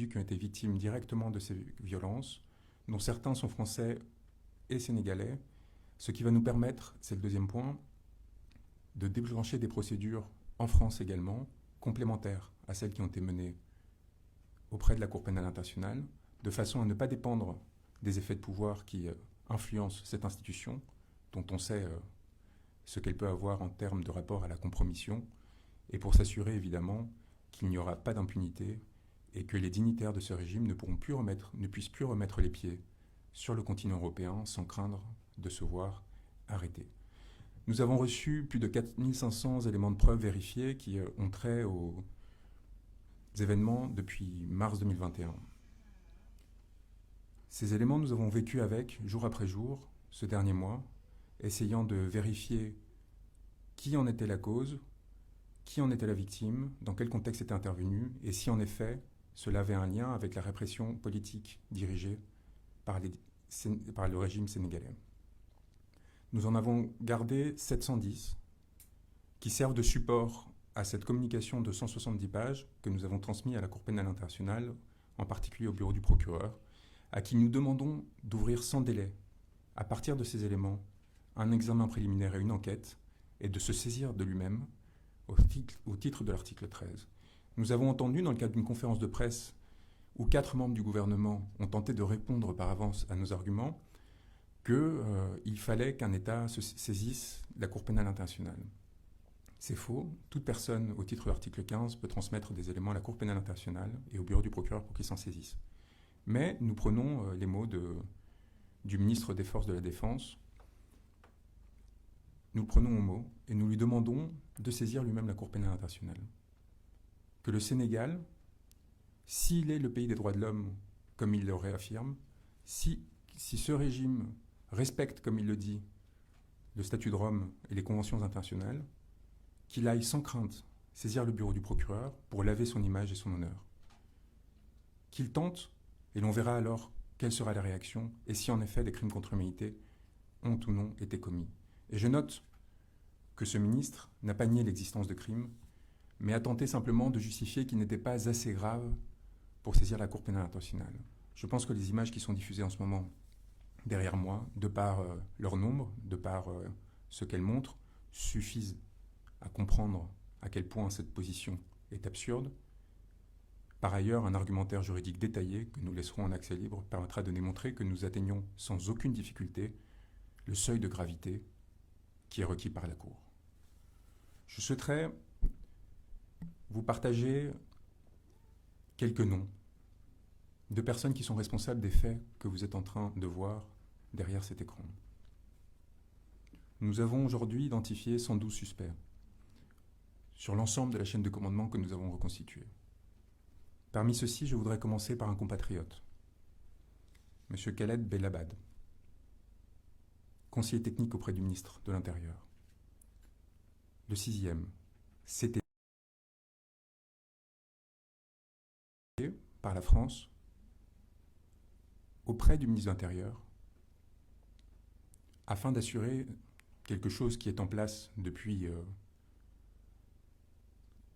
individus qui ont été victimes directement de ces violences, dont certains sont français et sénégalais, ce qui va nous permettre, c'est le deuxième point, de déclencher des procédures en France également, complémentaires à celles qui ont été menées auprès de la Cour pénale internationale, de façon à ne pas dépendre des effets de pouvoir qui influencent cette institution, dont on sait ce qu'elle peut avoir en termes de rapport à la compromission, et pour s'assurer évidemment qu'il n'y aura pas d'impunité et que les dignitaires de ce régime ne puissent plus remettre les pieds sur le continent européen sans craindre de se voir arrêtés. Nous avons reçu plus de 4500 éléments de preuve vérifiés qui ont trait aux événements depuis mars 2021. Ces éléments, nous avons vécu avec, jour après jour, ce dernier mois, essayant de vérifier qui en était la cause, qui en était la victime, dans quel contexte était intervenu, et si en effet cela avait un lien avec la répression politique dirigée par le régime sénégalais. Nous en avons gardé 710 qui servent de support à cette communication de 170 pages que nous avons transmise à la Cour pénale internationale, en particulier au bureau du procureur, à qui nous demandons d'ouvrir sans délai, à partir de ces éléments, un examen préliminaire et une enquête, et de se saisir de lui-même au titre de l'article 13. Nous avons entendu, dans le cadre d'une conférence de presse où 4 membres du gouvernement ont tenté de répondre par avance à nos arguments, qu'il fallait qu'un État se saisisse de la Cour pénale internationale. C'est faux. Toute personne, au titre de l'article 15, peut transmettre des éléments à la Cour pénale internationale et au bureau du procureur pour qu'il s'en saisisse. Mais nous prenons les mots du ministre des Forces de la Défense. Nous le prenons au mot et nous lui demandons de saisir lui-même la Cour pénale internationale. Que le Sénégal, s'il est le pays des droits de l'homme, comme il le réaffirme, si ce régime respecte, comme il le dit, le statut de Rome et les conventions internationales, qu'il aille sans crainte saisir le bureau du procureur pour laver son image et son honneur. Qu'il tente, et l'on verra alors quelle sera la réaction, et si en effet des crimes contre l'humanité ont ou non été commis. Et je note que ce ministre n'a pas nié l'existence de crimes, mais a tenté simplement de justifier qu'ils n'étaient pas assez graves pour saisir la Cour pénale internationale. Je pense que les images qui sont diffusées en ce moment derrière moi, de par leur nombre, de par ce qu'elles montrent, suffisent à comprendre à quel point cette position est absurde. Par ailleurs, un argumentaire juridique détaillé, que nous laisserons en accès libre, permettra de démontrer que nous atteignons sans aucune difficulté le seuil de gravité qui est requis par la Cour. Je souhaiterais vous partager quelques noms de personnes qui sont responsables des faits que vous êtes en train de voir derrière cet écran. Nous avons aujourd'hui identifié 112 suspects sur l'ensemble de la chaîne de commandement que nous avons reconstituée. Parmi ceux-ci, je voudrais commencer par un compatriote, M. Khaled Belabad, conseiller technique auprès du ministre de l'Intérieur. Le 6e, c'était par la France auprès du ministre de l'Intérieur afin d'assurer quelque chose qui est en place depuis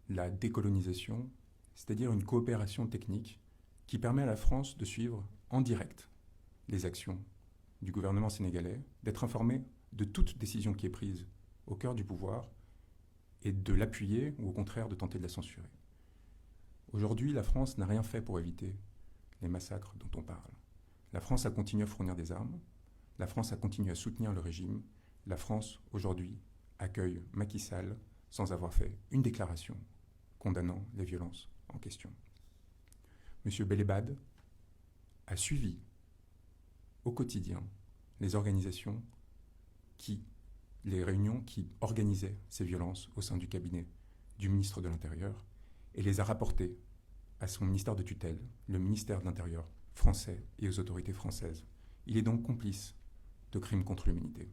la décolonisation, c'est-à-dire une coopération technique qui permet à la France de suivre en direct les actions du gouvernement sénégalais, d'être informé de toute décision qui est prise au cœur du pouvoir et de l'appuyer ou au contraire de tenter de la censurer. Aujourd'hui, la France n'a rien fait pour éviter les massacres dont on parle. La France a continué à fournir des armes, la France a continué à soutenir le régime, la France, aujourd'hui, accueille Macky Sall sans avoir fait une déclaration condamnant les violences en question. M. Belabad a suivi au quotidien les réunions qui organisaient ces violences au sein du cabinet du ministre de l'Intérieur et les a rapportées à son ministère de tutelle, le ministère de l'Intérieur français et aux autorités françaises. Il est donc complice de crimes contre l'humanité.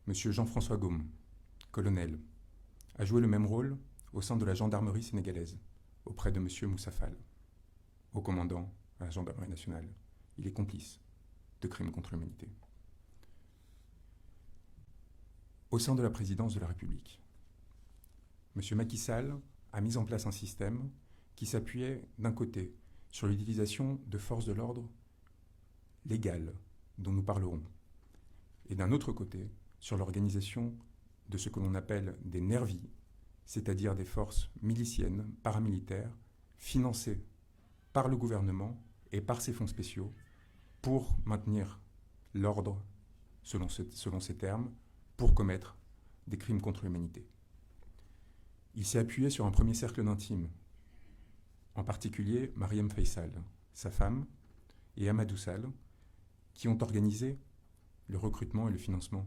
M. Jean-François Gaume, colonel, a joué le même rôle au sein de la gendarmerie sénégalaise, auprès de M. Moussa Fall, haut commandant à la gendarmerie nationale. Il est complice de crimes contre l'humanité. Au sein de la présidence de la République, M. Macky Sall a mis en place un système qui s'appuyait d'un côté sur l'utilisation de forces de l'ordre légales, dont nous parlerons, et d'un autre côté sur l'organisation de ce que l'on appelle des nervis, c'est-à-dire des forces miliciennes, paramilitaires, financées par le gouvernement et par ses fonds spéciaux pour maintenir l'ordre, selon ces termes, pour commettre des crimes contre l'humanité. Il s'est appuyé sur un premier cercle d'intimes, en particulier Mariam Faisal, sa femme, et Amadou Sall, qui ont organisé le recrutement et le financement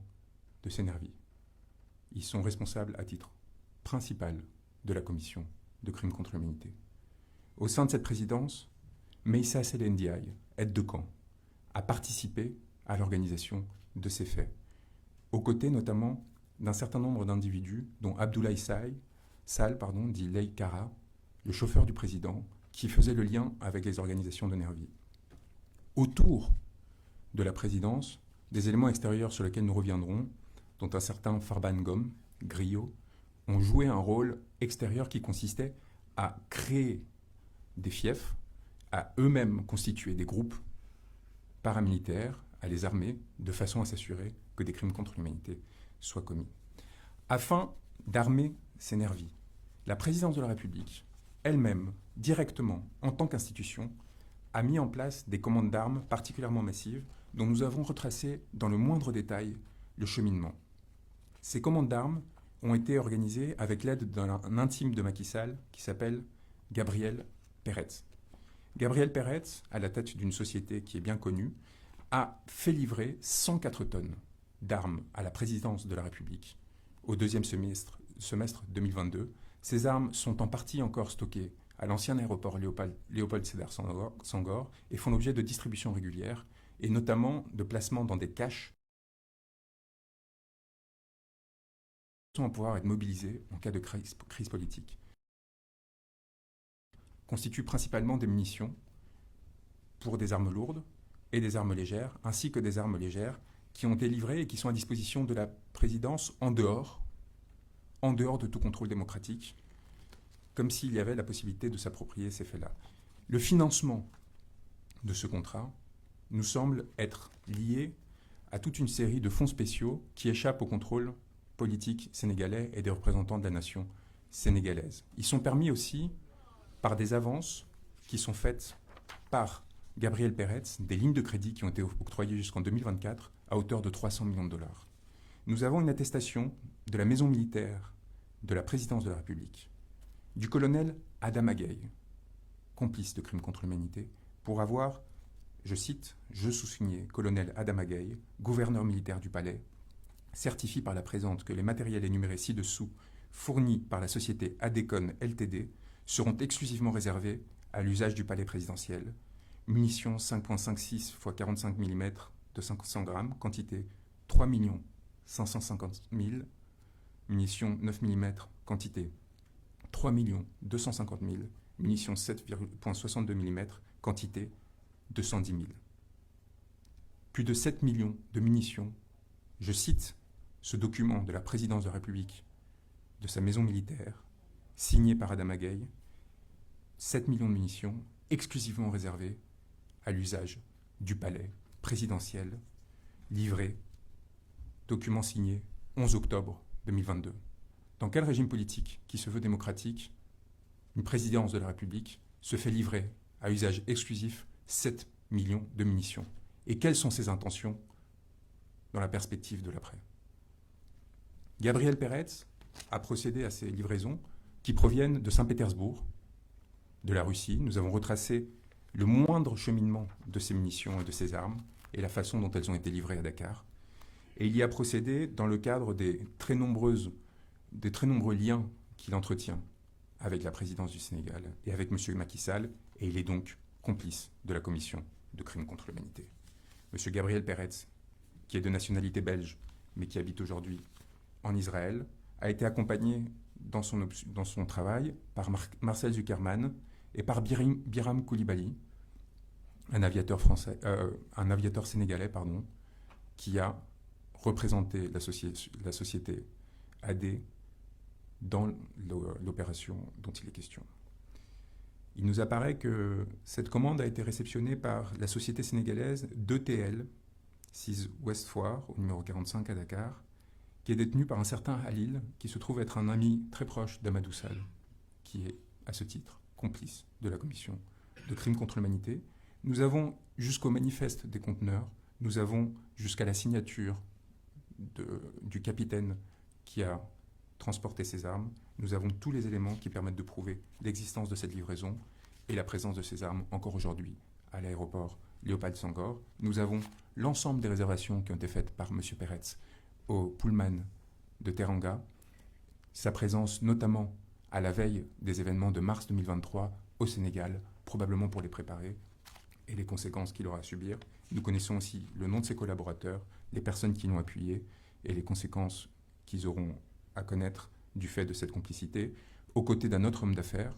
de ces nervis. Ils sont responsables à titre principal de la commission de crimes contre l'humanité. Au sein de cette présidence, Meïssa Sele Ndiaye, aide de camp, a participé à l'organisation de ces faits, aux côtés notamment d'un certain nombre d'individus, dont Abdoulaye Sall, dit Ley Kara, le chauffeur du président, qui faisait le lien avec les organisations de nervis. Autour de la présidence, des éléments extérieurs sur lesquels nous reviendrons, dont un certain Farban Ngom, griot, ont joué un rôle extérieur qui consistait à créer des fiefs, à eux-mêmes constituer des groupes paramilitaires, à les armer, de façon à s'assurer que des crimes contre l'humanité soient commis. Afin d'armer ces nervis, la présidence de la République, elle-même, directement, en tant qu'institution, a mis en place des commandes d'armes particulièrement massives dont nous avons retracé dans le moindre détail le cheminement. Ces commandes d'armes ont été organisées avec l'aide d'un intime de Macky Sall qui s'appelle Gabriel Peretz. Gabriel Peretz, à la tête d'une société qui est bien connue, a fait livrer 104 tonnes d'armes à la présidence de la République au deuxième semestre 2022. Ces armes sont en partie encore stockées à l'ancien aéroport Léopold Sédar Senghor et font l'objet de distributions régulières et notamment de placements dans des caches à pouvoir être mobilisées en cas de crise politique. Constituent principalement des munitions pour des armes lourdes et des armes légères, ainsi que des armes légères qui ont été livrées et qui sont à disposition de la présidence en dehors de tout contrôle démocratique, comme s'il y avait la possibilité de s'approprier ces faits-là. Le financement de ce contrat nous semble être lié à toute une série de fonds spéciaux qui échappent au contrôle politique sénégalais et des représentants de la nation sénégalaise. Ils sont permis aussi par des avances qui sont faites par Gabriel Peretz, des lignes de crédit qui ont été octroyées jusqu'en 2024 à hauteur de 300 millions de dollars. Nous avons une attestation de la maison militaire de la présidence de la République, du colonel Adama Gaye, complice de crimes contre l'humanité, pour avoir, je cite, je sous-signais, colonel Adama Gaye, gouverneur militaire du palais, certifie par la présente que les matériels énumérés ci-dessous, fournis par la société Adecon Ltd, seront exclusivement réservés à l'usage du palais présidentiel. Munitions 5,56 x 45 mm de 500 grammes, quantité 3 550 000. Munitions 9 mm, quantité 3 250 000. Munitions 7,62 mm, quantité 210 000. Plus de 7 millions de munitions, je cite ce document de la présidence de la République, de sa maison militaire, signé par Adama Gaye, 7 millions de munitions exclusivement réservées à l'usage du palais présidentiel, livré, document signé 11 octobre 2022. Dans quel régime politique qui se veut démocratique, une présidence de la République se fait livrer à usage exclusif 7 millions de munitions? Et quelles sont ses intentions dans la perspective de l'après? Gabriel Peretz a procédé à ces livraisons qui proviennent de Saint-Pétersbourg, de la Russie. Nous avons retracé le moindre cheminement de ces munitions et de ces armes et la façon dont elles ont été livrées à Dakar. Et il y a procédé dans le cadre des très nombreux liens qu'il entretient avec la présidence du Sénégal et avec M. Macky Sall, et il est donc complice de la commission de crimes contre l'humanité. M. Gabriel Peretz, qui est de nationalité belge, mais qui habite aujourd'hui en Israël, a été accompagné dans son travail par Marcel Zuckerman et par Biram Koulibaly, un aviateur sénégalais, qui a représenté la société AD dans l'opération dont il est question. il nous apparaît que cette commande a été réceptionnée par la société sénégalaise d'ETL, 6 Ouest Foire, au numéro 45 à Dakar, qui est détenue par un certain Halil, qui se trouve être un ami très proche d'Amadou Sall, qui est, à ce titre, complice de la commission de crimes contre l'humanité. Nous avons jusqu'au manifeste des conteneurs, nous avons jusqu'à la signature du capitaine qui a transporté ces armes, nous avons tous les éléments qui permettent de prouver l'existence de cette livraison et la présence de ces armes encore aujourd'hui à l'aéroport Léopold Senghor. Nous avons l'ensemble des réservations qui ont été faites par M. Peretz au Pullman de Teranga, sa présence notamment à la veille des événements de mars 2023 au Sénégal, probablement pour les préparer, et les conséquences qu'il aura à subir. Nous connaissons aussi le nom de ses collaborateurs, les personnes qui l'ont appuyé, et les conséquences qu'ils auront à connaître du fait de cette complicité, aux côtés d'un autre homme d'affaires,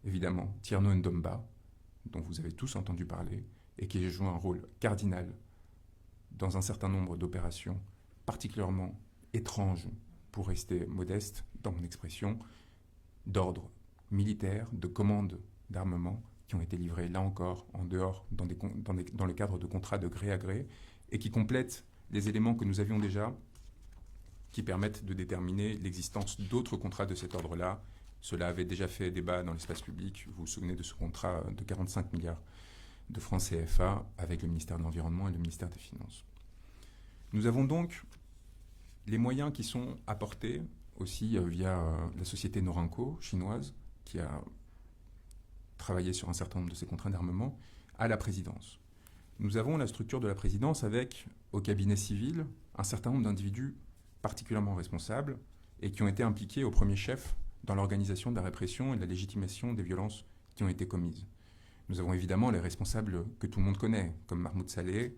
évidemment, Tierno Ndomba, dont vous avez tous entendu parler, et qui joue un rôle cardinal dans un certain nombre d'opérations particulièrement étranges, pour rester modeste dans mon expression, d'ordre militaire, de commandes d'armement, qui ont été livrées, là encore, en dehors, dans le cadre de contrats de gré à gré, et qui complètent les éléments que nous avions déjà, qui permettent de déterminer l'existence d'autres contrats de cet ordre-là. Cela avait déjà fait débat dans l'espace public. Vous vous souvenez de ce contrat de 45 milliards de francs CFA avec le ministère de l'Environnement et le ministère des Finances. Nous avons donc les moyens qui sont apportés aussi via la société Norinco chinoise, qui a travaillé sur un certain nombre de ces contrats d'armement, à la présidence. Nous avons la structure de la présidence avec, au cabinet civil, un certain nombre d'individus particulièrement responsables et qui ont été impliqués au premier chef dans l'organisation de la répression et de la légitimation des violences qui ont été commises. Nous avons évidemment les responsables que tout le monde connaît, comme Mahmoud Saleh,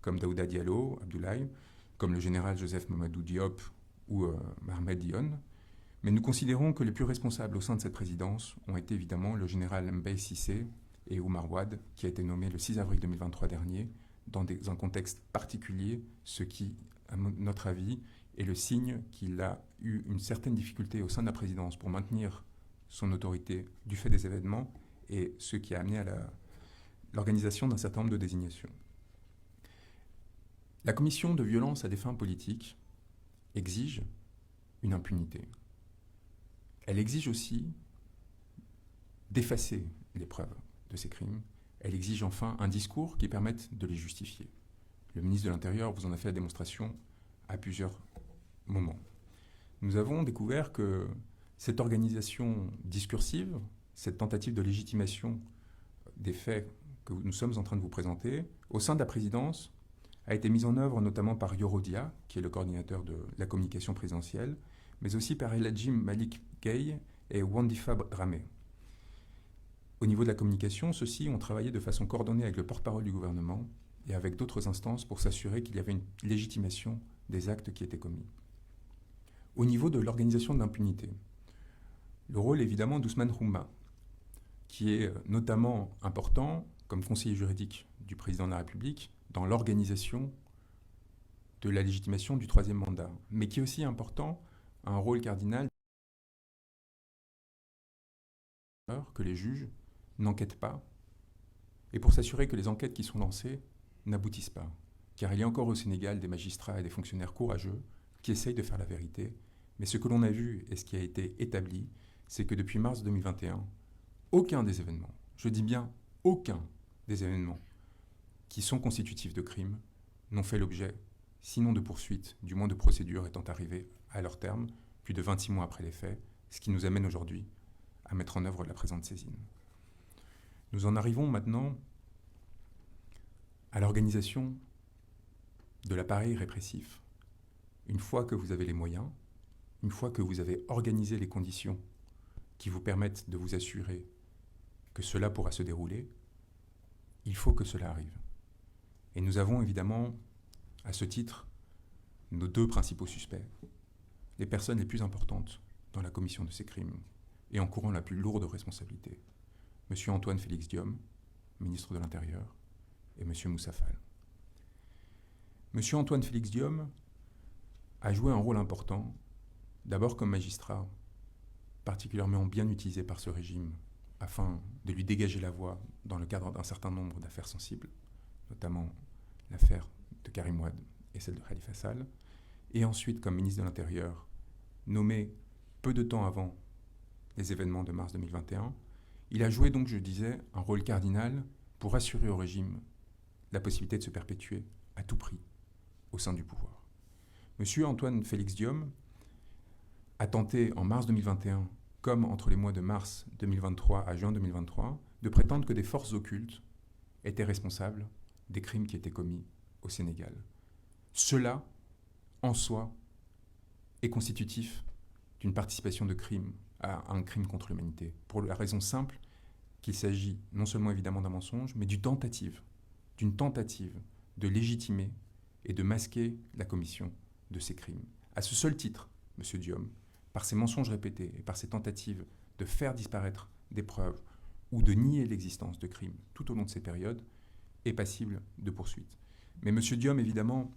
comme Daouda Diallo, Abdoulaye, comme le général Joseph Mamadou Diop ou Mohamed Dionne. Mais nous considérons que les plus responsables au sein de cette présidence ont été évidemment le général Mbaye Cissé et Oumar Wade, qui a été nommé le 6 avril 2023 dernier, dans un contexte particulier, ce qui, à notre avis, est le signe qu'il a eu une certaine difficulté au sein de la présidence pour maintenir son autorité du fait des événements, et ce qui a amené à l'organisation d'un certain nombre de désignations. La commission de violence à des fins politiques exige une impunité. Elle exige aussi d'effacer les preuves de ces crimes. Elle exige enfin un discours qui permette de les justifier. Le ministre de l'Intérieur vous en a fait la démonstration à plusieurs moments. Nous avons découvert que cette organisation discursive, cette tentative de légitimation des faits que nous sommes en train de vous présenter, au sein de la présidence, a été mise en œuvre notamment par Yorodia, qui est le coordinateur de la communication présidentielle, mais aussi par Eladji Malik Gueye et Wandifa Dramé. Au niveau de la communication, ceux-ci ont travaillé de façon coordonnée avec le porte-parole du gouvernement et avec d'autres instances pour s'assurer qu'il y avait une légitimation des actes qui étaient commis. Au niveau de l'organisation de l'impunité, le rôle évidemment d'Ousmane Houma, qui est notamment important comme conseiller juridique du président de la République dans l'organisation de la légitimation du troisième mandat, mais qui est aussi important, un rôle cardinal que les juges n'enquêtent pas, et pour s'assurer que les enquêtes qui sont lancées n'aboutissent pas. Car il y a encore au Sénégal des magistrats et des fonctionnaires courageux qui essayent de faire la vérité, mais ce que l'on a vu et ce qui a été établi, c'est que depuis mars 2021, aucun des événements, je dis bien aucun des événements qui sont constitutifs de crimes n'ont fait l'objet, sinon de poursuites, du moins de procédures étant arrivées à leur terme, plus de 26 mois après les faits, ce qui nous amène aujourd'hui à mettre en œuvre la présente saisine. Nous en arrivons maintenant à l'organisation de l'appareil répressif. Une fois que vous avez les moyens, une fois que vous avez organisé les conditions qui vous permettent de vous assurer que cela pourra se dérouler, il faut que cela arrive. Et nous avons évidemment, à ce titre, nos deux principaux suspects, les personnes les plus importantes dans la commission de ces crimes et encourant la plus lourde responsabilité. M. Antoine Félix Diome, ministre de l'Intérieur, et M. Moussa Fall. M. Antoine Félix Diome a joué un rôle important, d'abord comme magistrat, particulièrement bien utilisé par ce régime afin de lui dégager la voie dans le cadre d'un certain nombre d'affaires sensibles, notamment l'affaire de Karim Wade et celle de Khalifa Sall, et ensuite comme ministre de l'Intérieur, nommé peu de temps avant les événements de mars 2021, il a joué donc, je disais, un rôle cardinal pour assurer au régime la possibilité de se perpétuer à tout prix au sein du pouvoir. Monsieur Antoine Félix Diome a tenté en mars 2021, comme entre les mois de mars 2023 à juin 2023, de prétendre que des forces occultes étaient responsables des crimes qui étaient commis au Sénégal. Cela, en soi, est constitutif d'une participation de crime à un crime contre l'humanité, pour la raison simple qu'il s'agit non seulement évidemment d'un mensonge, mais d'une tentative de légitimer et de masquer la commission de ces crimes. À ce seul titre, M. Diome, par ses mensonges répétés et par ses tentatives de faire disparaître des preuves ou de nier l'existence de crimes tout au long de ces périodes, est passible de poursuite. Mais M. Diome, évidemment,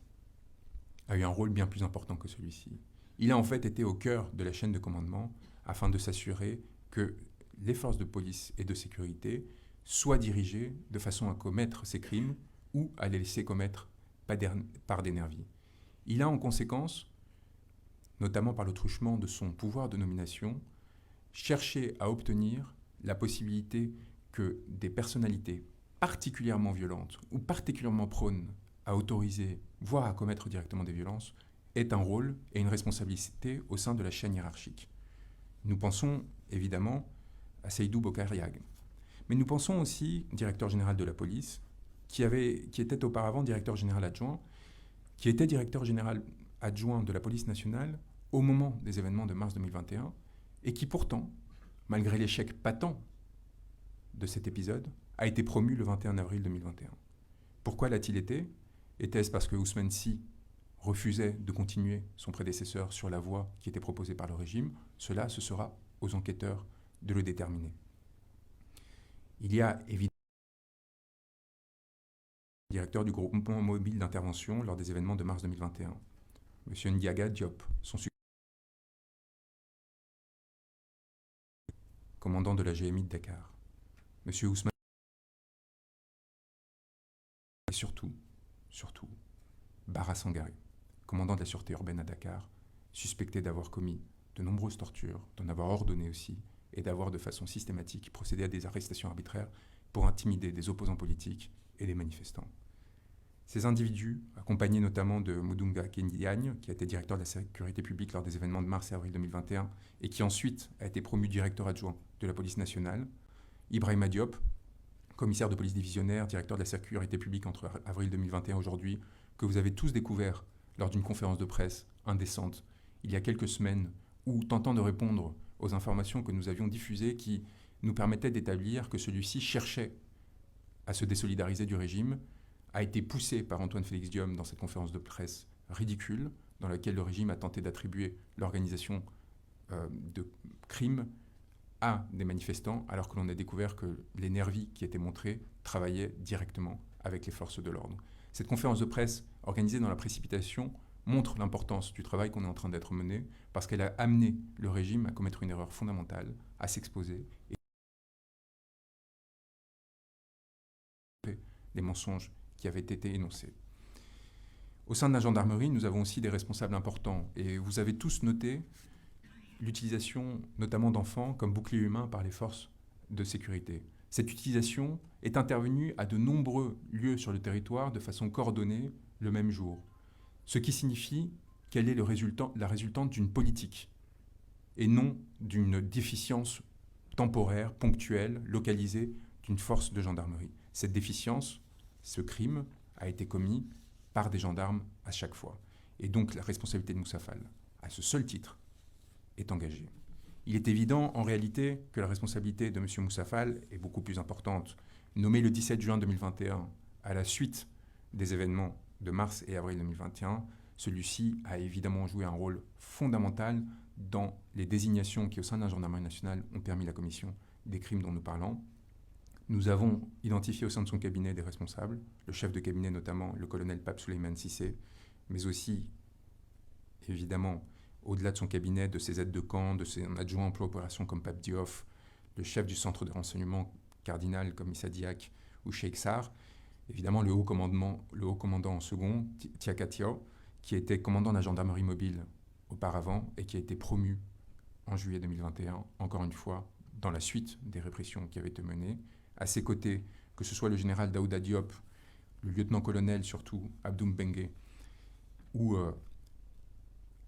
a eu un rôle bien plus important que celui-ci. Il a en fait été au cœur de la chaîne de commandement afin de s'assurer que les forces de police et de sécurité soient dirigées de façon à commettre ces crimes ou à les laisser commettre par des nervis. Il a en conséquence, notamment par le truchement de son pouvoir de nomination, cherché à obtenir la possibilité que des personnalités particulièrement violentes ou particulièrement prônes à autoriser, voire à commettre directement des violences, aient un rôle et une responsabilité au sein de la chaîne hiérarchique. Nous pensons évidemment à Seydou Bokar Yag, mais nous pensons aussi au directeur général de la police, qui était auparavant directeur général adjoint, qui était directeur général adjoint de la police nationale au moment des événements de mars 2021, et qui pourtant, malgré l'échec patent de cet épisode, a été promu le 21 avril 2021. Pourquoi l'a-t-il été ? Était-ce parce que Ousmane Sy refusait de continuer son prédécesseur sur la voie qui était proposée par le régime? Cela, ce sera aux enquêteurs de le déterminer. Il y a évidemment le directeur du groupement mobile d'intervention lors des événements de mars 2021, M. Ndiaga Diop, son commandant de la GMI de Dakar, M. Ousmane, et surtout, Bara Sangaré, commandant de la sûreté urbaine à Dakar, suspecté d'avoir commis de nombreuses tortures, d'en avoir ordonné aussi, et d'avoir de façon systématique procédé à des arrestations arbitraires pour intimider des opposants politiques et des manifestants. Ces individus, accompagnés notamment de Mudunga Kendiagne, qui a été directeur de la sécurité publique lors des événements de mars et avril 2021, et qui ensuite a été promu directeur adjoint de la police nationale, Ibrahima Diop, commissaire de police divisionnaire, directeur de la sécurité publique entre avril 2021 et aujourd'hui, que vous avez tous découvert lors d'une conférence de presse indécente il y a quelques semaines, où tentant de répondre aux informations que nous avions diffusées qui nous permettaient d'établir que celui-ci cherchait à se désolidariser du régime, a été poussé par Antoine Félix Diome dans cette conférence de presse ridicule, dans laquelle le régime a tenté d'attribuer l'organisation de crimes à des manifestants, alors que l'on a découvert que les nervis qui étaient montrés travaillaient directement avec les forces de l'ordre. Cette conférence de presse, organisée dans la précipitation, montre l'importance du travail qu'on est en train d'être mené, parce qu'elle a amené le régime à commettre une erreur fondamentale, à s'exposer et les mensonges qui avaient été énoncés. Au sein de la gendarmerie, nous avons aussi des responsables importants, et vous avez tous noté l'utilisation notamment d'enfants comme bouclier humain par les forces de sécurité. Cette utilisation est intervenue à de nombreux lieux sur le territoire de façon coordonnée le même jour, ce qui signifie qu'elle est la résultante d'une politique et non d'une déficience temporaire, ponctuelle, localisée d'une force de gendarmerie. Cette déficience, ce crime, a été commis par des gendarmes à chaque fois. Et donc la responsabilité de Moussa Fall, à ce seul titre, est engagée. Il est évident en réalité que la responsabilité de M. Moussa Fall est beaucoup plus importante. Nommé le 17 juin 2021 à la suite des événements de mars et avril 2021, celui-ci a évidemment joué un rôle fondamental dans les désignations qui, au sein de la gendarmerie nationale, ont permis la commission des crimes dont nous parlons. Nous avons identifié au sein de son cabinet des responsables, le chef de cabinet notamment, le colonel Pape Souleymane Cissé, mais aussi, évidemment, au-delà de son cabinet, de ses aides de camp, de ses adjoints emploi opération comme Pape Diouf, le chef du centre de renseignement cardinal comme Issa Diak ou Sheikh Sarr, évidemment le haut commandant en second, Tiaka Tiao, qui était commandant de la gendarmerie mobile auparavant et qui a été promu en juillet 2021, encore une fois, dans la suite des répressions qui avaient été menées. À ses côtés, que ce soit le général Daouda Diop, le lieutenant-colonel surtout, Abdoum Bengue, ou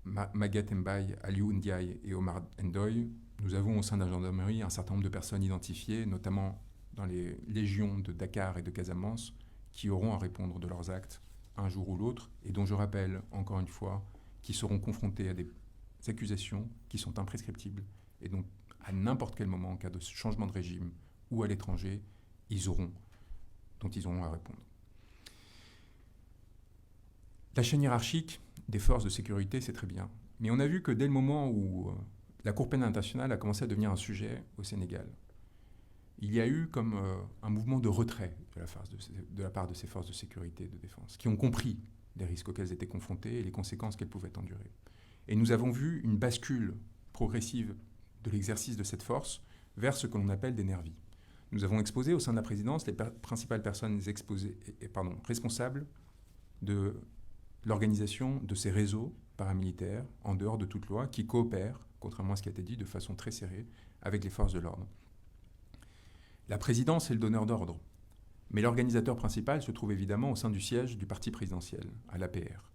Maguette Mbaye, Aliou Ndiaye et Omar Ndoye, nous avons au sein de la gendarmerie un certain nombre de personnes identifiées, notamment dans les légions de Dakar et de Casamance, qui auront à répondre de leurs actes un jour ou l'autre, et dont je rappelle, encore une fois, qu'ils seront confrontés à des accusations qui sont imprescriptibles, et donc à n'importe quel moment, en cas de changement de régime ou à l'étranger, dont ils auront à répondre. La chaîne hiérarchique des forces de sécurité, c'est très bien. Mais on a vu que dès le moment où la Cour pénale internationale a commencé à devenir un sujet au Sénégal, il y a eu comme un mouvement de retrait de la part de ces forces de sécurité et de défense, qui ont compris les risques auxquels elles étaient confrontées et les conséquences qu'elles pouvaient endurer. Et nous avons vu une bascule progressive de l'exercice de cette force vers ce que l'on appelle des nervis. Nous avons exposé au sein de la présidence les principales personnes responsables de l'organisation de ces réseaux paramilitaires, en dehors de toute loi, qui coopèrent, contrairement à ce qui a été dit, de façon très serrée avec les forces de l'ordre. La présidence est le donneur d'ordre, mais l'organisateur principal se trouve évidemment au sein du siège du parti présidentiel, à l'APR.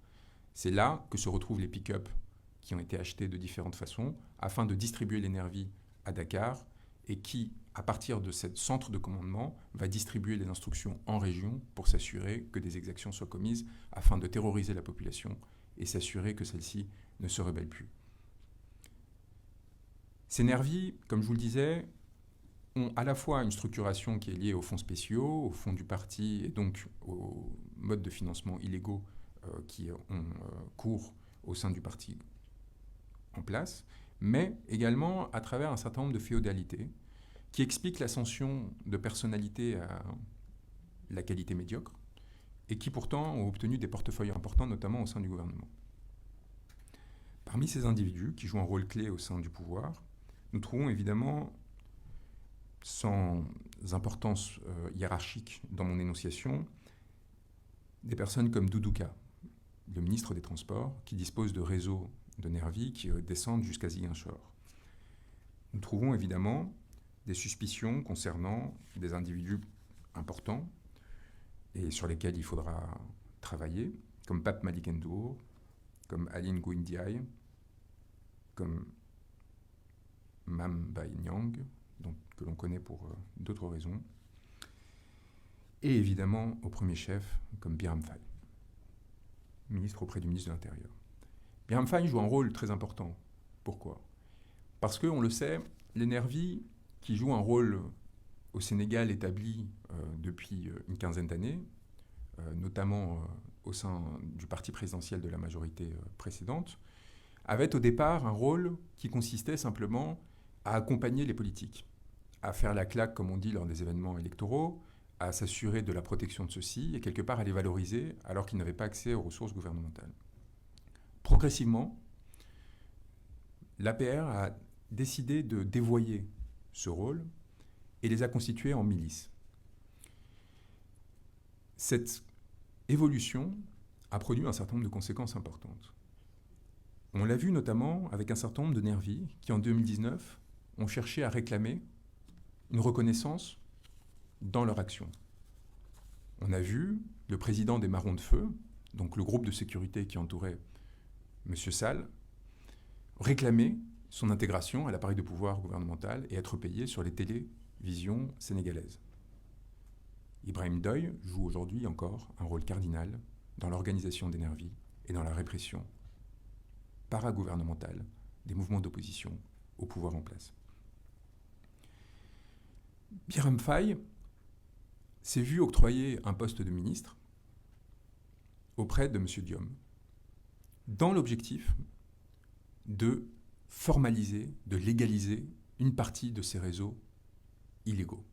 C'est là que se retrouvent les pick-up qui ont été achetés de différentes façons, afin de distribuer les nervis à Dakar, et qui, à partir de ce centre de commandement, va distribuer les instructions en région pour s'assurer que des exactions soient commises afin de terroriser la population et s'assurer que celle-ci ne se rebelle plus. Ces nervis, comme je vous le disais, ont à la fois une structuration qui est liée aux fonds spéciaux, aux fonds du parti et donc aux modes de financement illégaux qui ont cours au sein du parti en place, mais également à travers un certain nombre de féodalités qui expliquent l'ascension de personnalités à la qualité médiocre et qui pourtant ont obtenu des portefeuilles importants, notamment au sein du gouvernement. Parmi ces individus qui jouent un rôle clé au sein du pouvoir, nous trouvons évidemment, sans importance hiérarchique dans mon énonciation, des personnes comme Doudouka, le ministre des Transports, qui dispose de réseaux de nervis qui descendent jusqu'à Ziguinchor. Nous trouvons évidemment des suspicions concernant des individus importants et sur lesquels il faudra travailler, comme Pape Malick Ndour, comme Aline Ngouille Ndiaye, comme Mame Mbaye Niang, que l'on connaît pour d'autres raisons, et évidemment, au premier chef, comme Biram Faye, ministre auprès du ministre de l'Intérieur. Biram Faye joue un rôle très important. Pourquoi ? Parce qu'on le sait, les nervis, qui jouent un rôle au Sénégal établi depuis une quinzaine d'années, notamment au sein du parti présidentiel de la majorité précédente, avaient au départ un rôle qui consistait simplement à accompagner les politiques, à faire la claque, comme on dit, lors des événements électoraux, à s'assurer de la protection de ceux-ci et quelque part à les valoriser alors qu'ils n'avaient pas accès aux ressources gouvernementales. Progressivement, l'APR a décidé de dévoyer ce rôle et les a constitués en milices. Cette évolution a produit un certain nombre de conséquences importantes. On l'a vu notamment avec un certain nombre de nervis qui, en 2019, ont cherché à réclamer une reconnaissance dans leur action. On a vu le président des Marrons de Feu, donc le groupe de sécurité qui entourait M. Sall, réclamer son intégration à l'appareil de pouvoir gouvernemental et être payé sur les télévisions sénégalaises. Ibrahim Ndoye joue aujourd'hui encore un rôle cardinal dans l'organisation des nervis et dans la répression paragouvernementale des mouvements d'opposition au pouvoir en place. Biram Faye s'est vu octroyer un poste de ministre auprès de M. Diom, dans l'objectif de formaliser, de légaliser une partie de ces réseaux illégaux.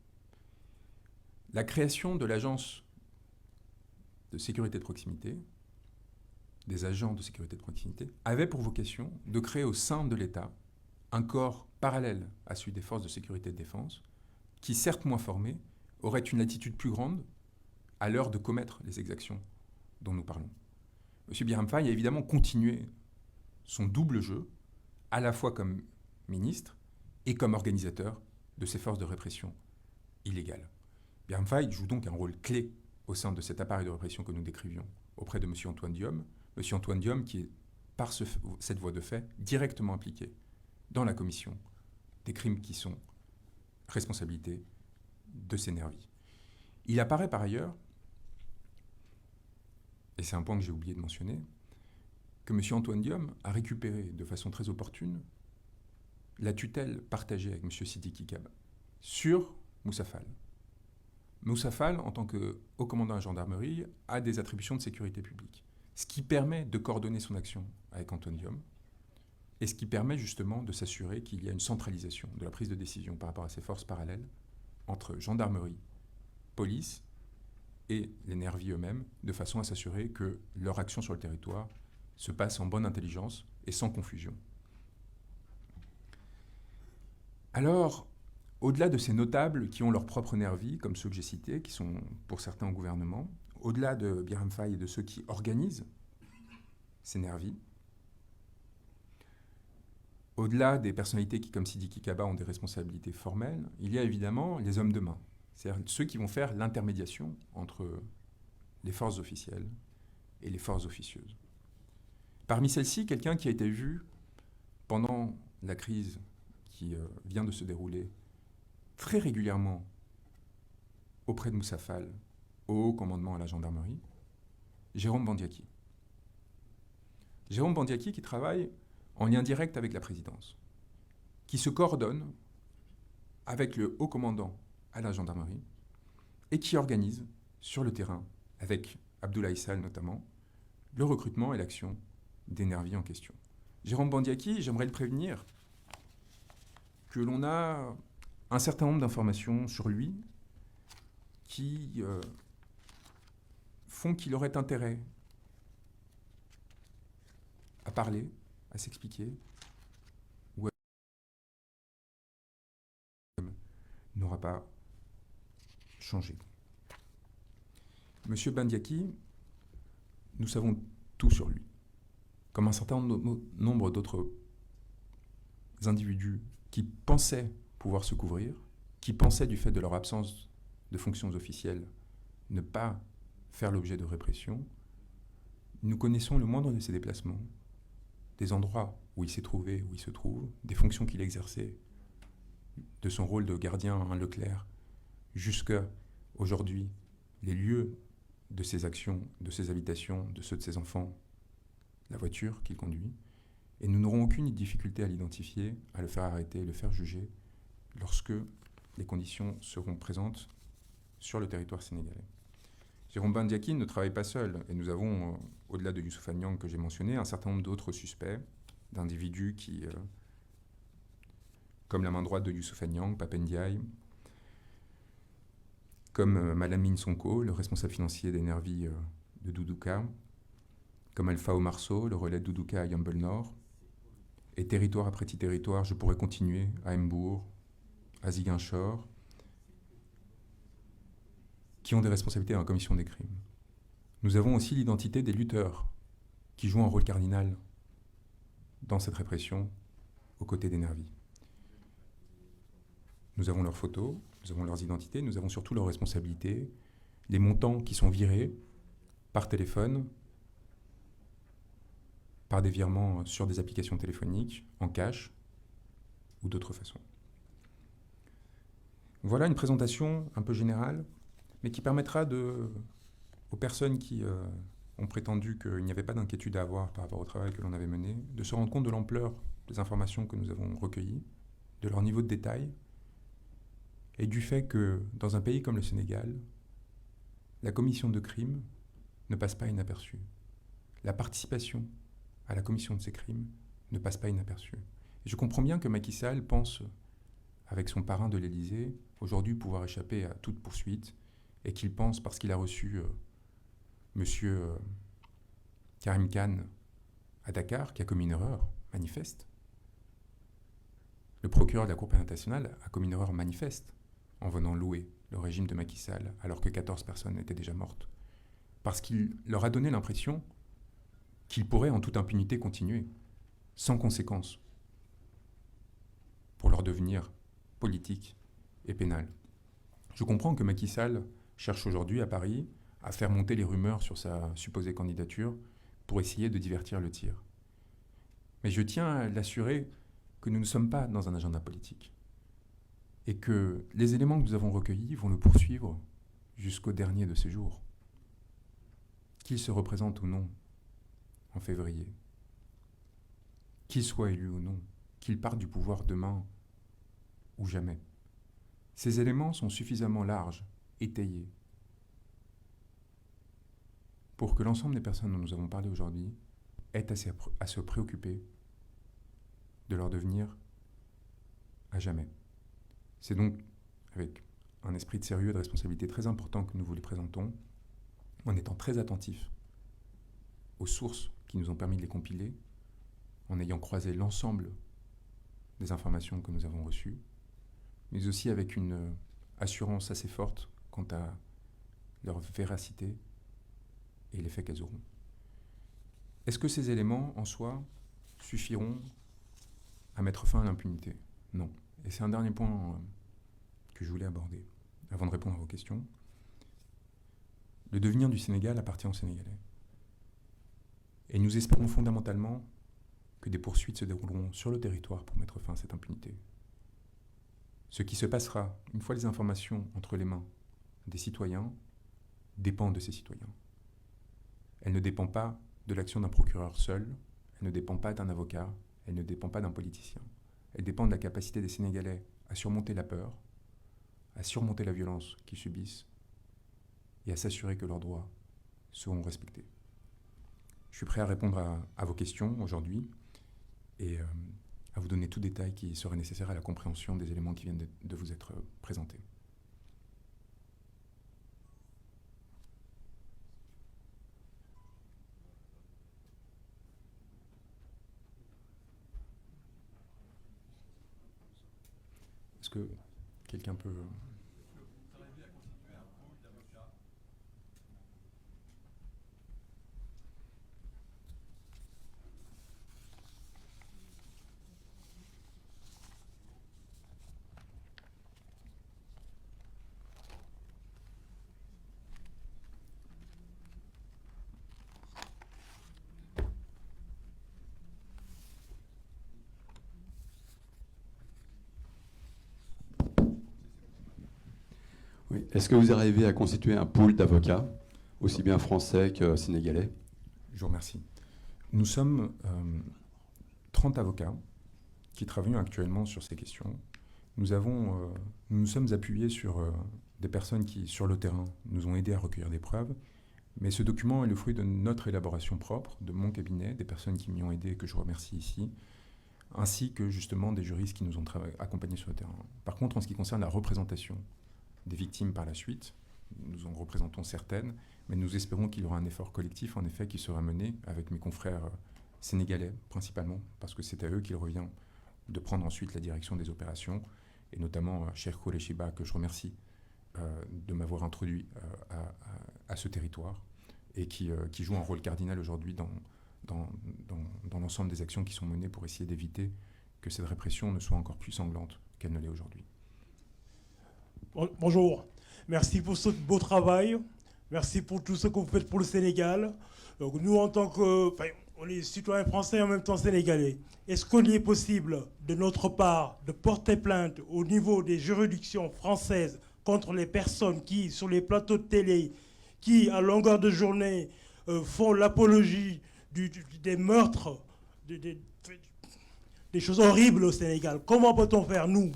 La création de l'agence de sécurité de proximité, des agents de sécurité de proximité, avait pour vocation de créer au sein de l'État un corps parallèle à celui des forces de sécurité et de défense, qui, certes moins formés, aurait une latitude plus grande à l'heure de commettre les exactions dont nous parlons. M. Birham Faye a évidemment continué son double jeu, à la fois comme ministre et comme organisateur de ces forces de répression illégales. Birham Faye joue donc un rôle clé au sein de cet appareil de répression que nous décrivions auprès de M. Antoine Diome. M. Antoine Diome qui est, par cette voie de fait, directement impliqué dans la commission des crimes qui sont responsabilité de ces nervis. Il apparaît par ailleurs, et c'est un point que j'ai oublié de mentionner, que M. Antoine Diome a récupéré de façon très opportune la tutelle partagée avec M. Sidiki Kaba sur Moussa Fall. Moussa Fall, en tant que haut commandant à la gendarmerie, a des attributions de sécurité publique, ce qui permet de coordonner son action avec Antoine Diome et ce qui permet justement de s'assurer qu'il y a une centralisation de la prise de décision par rapport à ces forces parallèles entre gendarmerie, police et les nervis eux-mêmes, de façon à s'assurer que leur action sur le territoire se passe en bonne intelligence et sans confusion. Alors, au-delà de ces notables qui ont leur propre nervis, comme ceux que j'ai cités, qui sont pour certains au gouvernement, au-delà de Birham Faye et de ceux qui organisent ces nervis, au-delà des personnalités qui, comme Sidiki Kaba, ont des responsabilités formelles, il y a évidemment les hommes de main, c'est-à-dire ceux qui vont faire l'intermédiation entre les forces officielles et les forces officieuses. Parmi celles-ci, quelqu'un qui a été vu pendant la crise qui vient de se dérouler très régulièrement auprès de Moussa Fall, au haut commandement à la gendarmerie, Jérôme Bandiaki. Jérôme Bandiaki qui travaille en lien direct avec la présidence, qui se coordonne avec le haut commandant à la gendarmerie et qui organise sur le terrain, avec Abdoulaye Sall notamment, le recrutement et l'action des nervis en question. Jérôme Bandiaki, j'aimerais le prévenir que l'on a un certain nombre d'informations sur lui qui font qu'il aurait intérêt à parler, à s'expliquer, ou n'aura pas changé. Monsieur Bandiaki, nous savons tout sur lui, comme un certain nombre d'autres individus qui pensaient pouvoir se couvrir, qui pensaient du fait de leur absence de fonctions officielles ne pas faire l'objet de répression. Nous connaissons le moindre de ses déplacements, des endroits où il s'est trouvé, où il se trouve, des fonctions qu'il exerçait, de son rôle de gardien à Leclerc, jusqu'à aujourd'hui, les lieux de ses actions, de ses habitations, de ceux de ses enfants, la voiture qu'il conduit. Et nous n'aurons aucune difficulté à l'identifier, à le faire arrêter, le faire juger, lorsque les conditions seront présentes sur le territoire sénégalais. Jérôme Bandiaki ne travaille pas seul, et nous avons, au-delà de Youssoupha Niang que j'ai mentionné, un certain nombre d'autres suspects, d'individus qui, comme la main droite de Youssoupha Niang, Pape Ndiaye, comme Malamine Sonko, le responsable financier des nervis de Doudouka, comme Alpha Omar Sow, le relais de Doudouka à Yambel Nord, et territoire après petit territoire, je pourrais continuer, à Mbour, à Ziguinchor, qui ont des responsabilités dans la commission des crimes. Nous avons aussi l'identité des lutteurs qui jouent un rôle cardinal dans cette répression aux côtés des nervis. Nous avons leurs photos, nous avons leurs identités, nous avons surtout leurs responsabilités, les montants qui sont virés par téléphone, par des virements sur des applications téléphoniques, en cash ou d'autres façons. Voilà une présentation un peu générale, mais qui permettra aux personnes qui ont prétendu qu'il n'y avait pas d'inquiétude à avoir par rapport au travail que l'on avait mené, de se rendre compte de l'ampleur des informations que nous avons recueillies, de leur niveau de détail, et du fait que, dans un pays comme le Sénégal, la commission de crimes ne passe pas inaperçue. La participation à la commission de ces crimes ne passe pas inaperçue. Et je comprends bien que Macky Sall pense, avec son parrain de l'Élysée, aujourd'hui pouvoir échapper à toute poursuite, et qu'il pense, parce qu'il a reçu monsieur Karim Khan à Dakar, qui a commis une erreur manifeste, Le procureur de la Cour pénale internationale a commis une erreur manifeste en venant louer le régime de Macky Sall alors que 14 personnes étaient déjà mortes. Parce qu'il leur a donné l'impression qu'ils pourraient en toute impunité continuer, sans conséquence, pour leur devenir politique et pénal. Je comprends que Macky Sall cherche aujourd'hui à Paris à faire monter les rumeurs sur sa supposée candidature pour essayer de divertir le tir. Mais je tiens à l'assurer que nous ne sommes pas dans un agenda politique et que les éléments que nous avons recueillis vont le poursuivre jusqu'au dernier de ses jours. Qu'il se représente ou non en février, qu'il soit élu ou non, qu'il parte du pouvoir demain ou jamais. Ces éléments sont suffisamment larges, étayés, pour que l'ensemble des personnes dont nous avons parlé aujourd'hui aient à se préoccuper de leur devenir à jamais. C'est donc avec un esprit de sérieux et de responsabilité très important que nous vous les présentons, en étant très attentifs aux sources qui nous ont permis de les compiler, en ayant croisé l'ensemble des informations que nous avons reçues, mais aussi avec une assurance assez forte quant à leur véracité et l'effet qu'elles auront. Est-ce que ces éléments, en soi, suffiront à mettre fin à l'impunité? Non. Et c'est un dernier point que je voulais aborder, avant de répondre à vos questions. Le devenir du Sénégal appartient aux Sénégalais. Et nous espérons fondamentalement que des poursuites se dérouleront sur le territoire pour mettre fin à cette impunité. Ce qui se passera, une fois les informations entre les mains des citoyens, dépend de ces citoyens. Elle ne dépend pas de l'action d'un procureur seul, elle ne dépend pas d'un avocat, elle ne dépend pas d'un politicien. Elle dépend de la capacité des Sénégalais à surmonter la peur, à surmonter la violence qu'ils subissent et à s'assurer que leurs droits seront respectés. Je suis prêt à répondre à vos questions aujourd'hui et à vous donner tout détail qui serait nécessaire à la compréhension des éléments qui viennent de vous être présentés. Est-ce que quelqu'un peut... Oui. Est-ce que vous arrivez à constituer un pool d'avocats, aussi bien français que sénégalais? Je vous remercie. Nous sommes 30 avocats qui travaillons actuellement sur ces questions. Nous nous sommes appuyés sur des personnes qui, sur le terrain, nous ont aidés à recueillir des preuves. Mais ce document est le fruit de notre élaboration propre, de mon cabinet, des personnes qui m'y ont aidé, que je remercie ici, ainsi que justement des juristes qui nous ont accompagnés sur le terrain. Par contre, en ce qui concerne la représentation des victimes par la suite, nous en représentons certaines, mais nous espérons qu'il y aura un effort collectif, en effet, qui sera mené avec mes confrères sénégalais, principalement, parce que c'est à eux qu'il revient de prendre ensuite la direction des opérations, et notamment Cheikh Koureshiba, que je remercie de m'avoir introduit à ce territoire, et qui joue un rôle cardinal aujourd'hui dans l'ensemble des actions qui sont menées pour essayer d'éviter que cette répression ne soit encore plus sanglante qu'elle ne l'est aujourd'hui. Bonjour, merci pour ce beau travail, merci pour tout ce que vous faites pour le Sénégal. Donc nous, en tant que, on est citoyens français et en même temps sénégalais, est-ce qu'il est possible de notre part de porter plainte au niveau des juridictions françaises contre les personnes qui, sur les plateaux de télé, qui à longueur de journée font l'apologie des meurtres, des choses horribles au Sénégal? Comment peut-on faire, nous,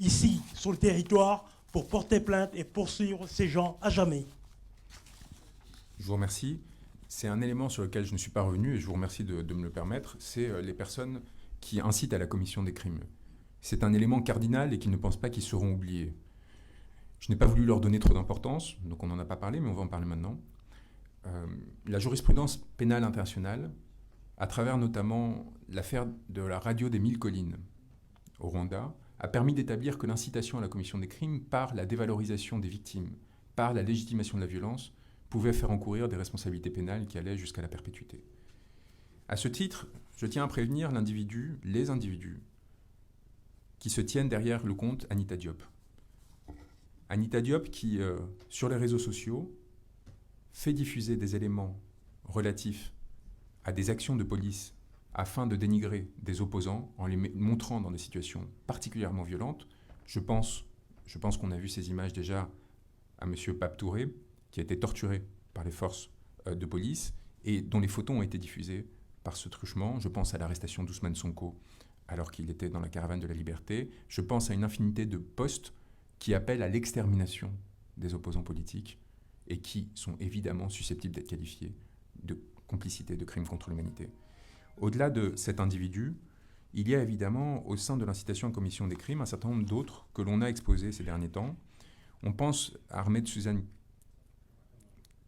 ici, sur le territoire, pour porter plainte et poursuivre ces gens à jamais? Je vous remercie. C'est un élément sur lequel je ne suis pas revenu et je vous remercie de me le permettre. C'est les personnes qui incitent à la commission des crimes. C'est un élément cardinal et qu'ils ne pensent pas qu'ils seront oubliés. Je n'ai pas voulu leur donner trop d'importance, donc on n'en a pas parlé, mais on va en parler maintenant. La jurisprudence pénale internationale, à travers notamment l'affaire de la radio des 1000 collines au Rwanda, a permis d'établir que l'incitation à la commission des crimes, par la dévalorisation des victimes, par la légitimation de la violence, pouvait faire encourir des responsabilités pénales qui allaient jusqu'à la perpétuité. À ce titre, je tiens à prévenir les individus qui se tiennent derrière le compte Anita Diop. Anita Diop qui, sur les réseaux sociaux, fait diffuser des éléments relatifs à des actions de police afin de dénigrer des opposants en les montrant dans des situations particulièrement violentes. Je pense qu'on a vu ces images déjà à M. Pape Touré, qui a été torturé par les forces de police et dont les photos ont été diffusées par ce truchement. Je pense à l'arrestation d'Ousmane Sonko alors qu'il était dans la caravane de la liberté. Je pense à une infinité de posts qui appellent à l'extermination des opposants politiques et qui sont évidemment susceptibles d'être qualifiés de complicité de crimes contre l'humanité. Au-delà de cet individu, il y a évidemment au sein de l'incitation à commission des crimes un certain nombre d'autres que l'on a exposés ces derniers temps. On pense à Ahmed Suzanne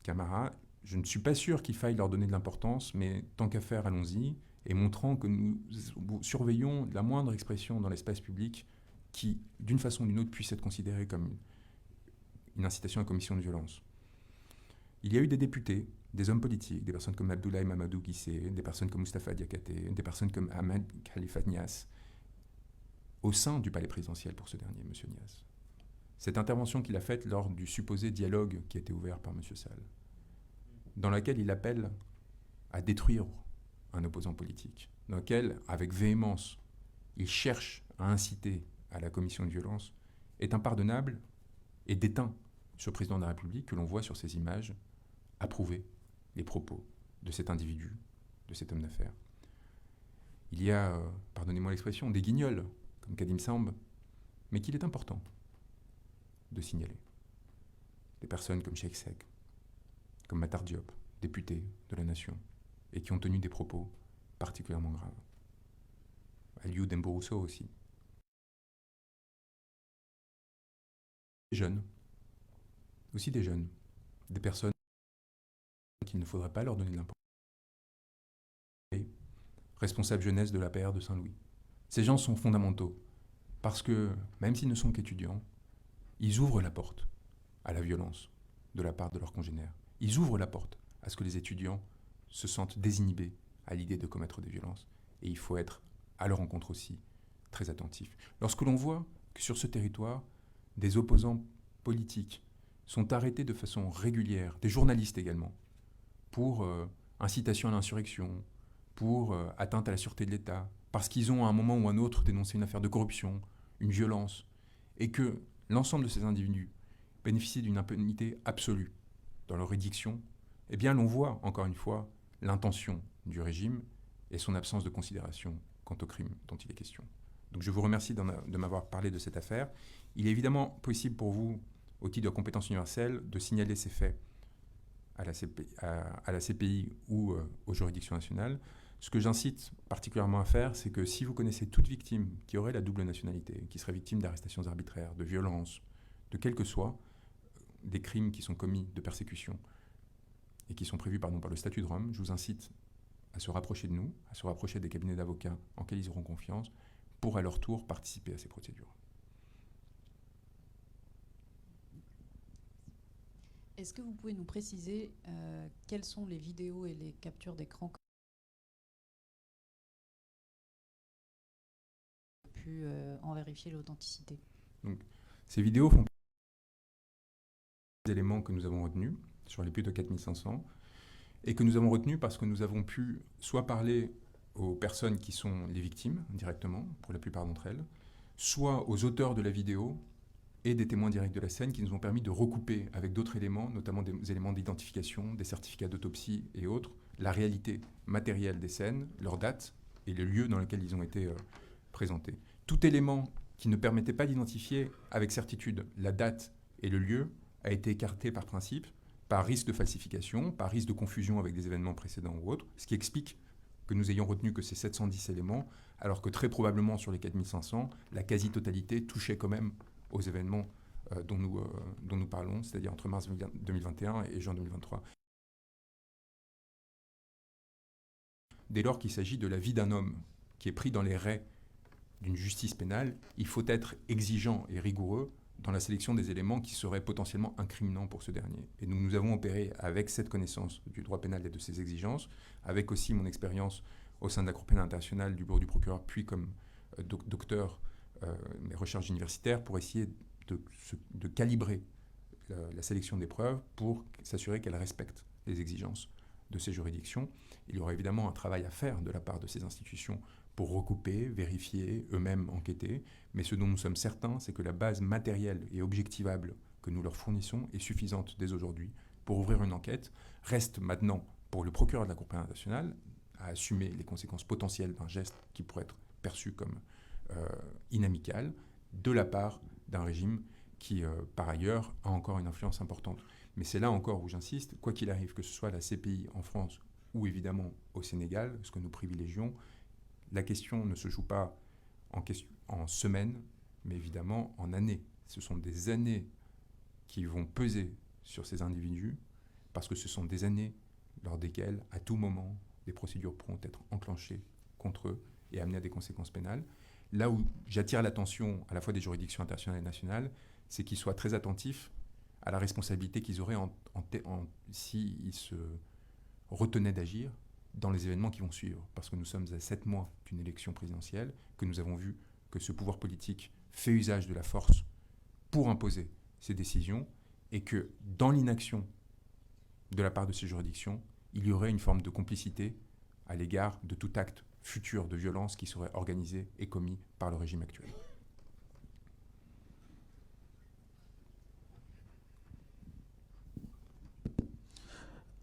Camara. Je ne suis pas sûr qu'il faille leur donner de l'importance, mais tant qu'à faire, allons-y, et montrant que nous surveillons la moindre expression dans l'espace public qui, d'une façon ou d'une autre, puisse être considérée comme une incitation à commission de violence. Il y a eu des députés, des hommes politiques, des personnes comme Abdoulaye Mamadou Guissé, des personnes comme Moustapha Diakhaté, des personnes comme Ahmed Khalifa Niasse, au sein du palais présidentiel pour ce dernier, M. Niasse. Cette intervention qu'il a faite lors du supposé dialogue qui a été ouvert par M. Sall, dans laquelle il appelle à détruire un opposant politique, dans laquelle, avec véhémence, il cherche à inciter à la commission de violence, est impardonnable et déteint ce président de la République que l'on voit sur ces images approuver les propos de cet individu, de cet homme d'affaires. Il y a, pardonnez-moi l'expression, des guignols, comme Kadim Samb, mais qu'il est important de signaler. Des personnes comme Cheikh Seck, comme Matar Diop, députés de la Nation, et qui ont tenu des propos particulièrement graves. Aliou Demborousso aussi. Des jeunes, aussi des jeunes, des personnes qu'il ne faudrait pas leur donner de l'importance. Responsable jeunesse de l'APR de Saint-Louis. Ces gens sont fondamentaux parce que, même s'ils ne sont qu'étudiants, ils ouvrent la porte à la violence de la part de leurs congénères. Ils ouvrent la porte à ce que les étudiants se sentent désinhibés à l'idée de commettre des violences. Et il faut être à leur rencontre aussi très attentif. Lorsque l'on voit que sur ce territoire, des opposants politiques sont arrêtés de façon régulière, des journalistes également, pour incitation à l'insurrection, pour atteinte à la sûreté de l'État, parce qu'ils ont à un moment ou à un autre dénoncé une affaire de corruption, une violence, et que l'ensemble de ces individus bénéficient d'une impunité absolue dans leur édiction, eh bien l'on voit encore une fois l'intention du régime et son absence de considération quant au crime dont il est question. Donc je vous remercie de m'avoir parlé de cette affaire. Il est évidemment possible pour vous, au titre de compétence universelle, de signaler ces faits à la CPI ou aux juridictions nationales. Ce que j'incite particulièrement à faire, c'est que si vous connaissez toute victime qui aurait la double nationalité, qui serait victime d'arrestations arbitraires, de violences, de quel que soit des crimes qui sont commis de persécution et qui sont prévus par le statut de Rome, je vous incite à se rapprocher de nous, à se rapprocher des cabinets d'avocats en lesquels ils auront confiance, pour à leur tour participer à ces procédures. Est-ce que vous pouvez nous préciser quelles sont les vidéos et les captures d'écran que vous avez pu en vérifier l'authenticité? Donc, ces vidéos font partie des éléments que nous avons retenus sur les plus de 4500 et que nous avons retenus parce que nous avons pu soit parler aux personnes qui sont les victimes directement, pour la plupart d'entre elles, soit aux auteurs de la vidéo et des témoins directs de la scène qui nous ont permis de recouper avec d'autres éléments, notamment des éléments d'identification, des certificats d'autopsie et autres, la réalité matérielle des scènes, leur date et le lieu dans lequel ils ont été présentés. Tout élément qui ne permettait pas d'identifier avec certitude la date et le lieu a été écarté par principe, par risque de falsification, par risque de confusion avec des événements précédents ou autres, ce qui explique que nous ayons retenu que ces 710 éléments, alors que très probablement sur les 4500, la quasi-totalité touchait quand même aux événements dont nous parlons, c'est-à-dire entre mars 2021 et juin 2023. Dès lors qu'il s'agit de la vie d'un homme qui est pris dans les raies d'une justice pénale, il faut être exigeant et rigoureux dans la sélection des éléments qui seraient potentiellement incriminants pour ce dernier. Et nous avons opéré avec cette connaissance du droit pénal et de ses exigences, avec aussi mon expérience au sein de la Cour pénale internationale, du bureau du procureur, puis comme docteur, mes recherches universitaires, pour essayer de calibrer la sélection des preuves pour s'assurer qu'elles respectent les exigences de ces juridictions. Il y aura évidemment un travail à faire de la part de ces institutions pour recouper, vérifier, eux-mêmes enquêter. Mais ce dont nous sommes certains, c'est que la base matérielle et objectivable que nous leur fournissons est suffisante dès aujourd'hui pour ouvrir une enquête. Reste maintenant pour le procureur de la Cour pénale internationale à assumer les conséquences potentielles d'un geste qui pourrait être perçu comme inamical de la part d'un régime qui, par ailleurs, a encore une influence importante. Mais c'est là encore où j'insiste, quoi qu'il arrive, que ce soit la CPI en France ou évidemment au Sénégal, ce que nous privilégions, la question ne se joue pas en semaines, mais évidemment en années. Ce sont des années qui vont peser sur ces individus, parce que ce sont des années lors desquelles, à tout moment, des procédures pourront être enclenchées contre eux et amener à des conséquences pénales. Là où j'attire l'attention à la fois des juridictions internationales et nationales, c'est qu'ils soient très attentifs à la responsabilité qu'ils auraient s'ils se retenaient d'agir dans les événements qui vont suivre. Parce que nous sommes à 7 mois d'une élection présidentielle, que nous avons vu que ce pouvoir politique fait usage de la force pour imposer ses décisions, et que dans l'inaction de la part de ces juridictions, il y aurait une forme de complicité à l'égard de tout acte futur de violence qui serait organisé et commis par le régime actuel.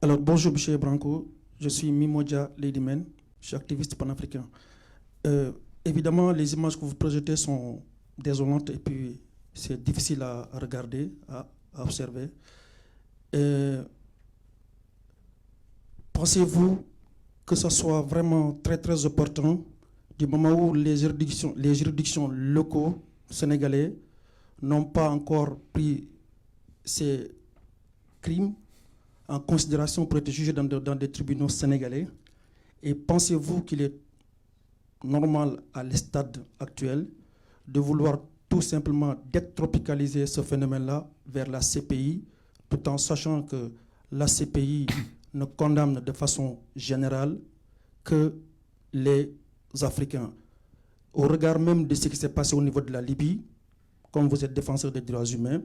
Alors, bonjour, M. Branco. Je suis Mimoja Ladyman. Je suis activiste panafricain. Évidemment, les images que vous projetez sont désolantes et puis c'est difficile à regarder, à observer. Pensez-vous que ce soit vraiment très, très opportun du moment où les juridictions locaux sénégalais n'ont pas encore pris ces crimes en considération pour être jugés dans des tribunaux sénégalais? Et pensez-vous qu'il est normal à le stade actuel de vouloir tout simplement détropicaliser ce phénomène-là vers la CPI, tout en sachant que la CPI ne condamne de façon générale que les Africains? Au regard même de ce qui s'est passé au niveau de la Libye, comme vous êtes défenseur des droits humains,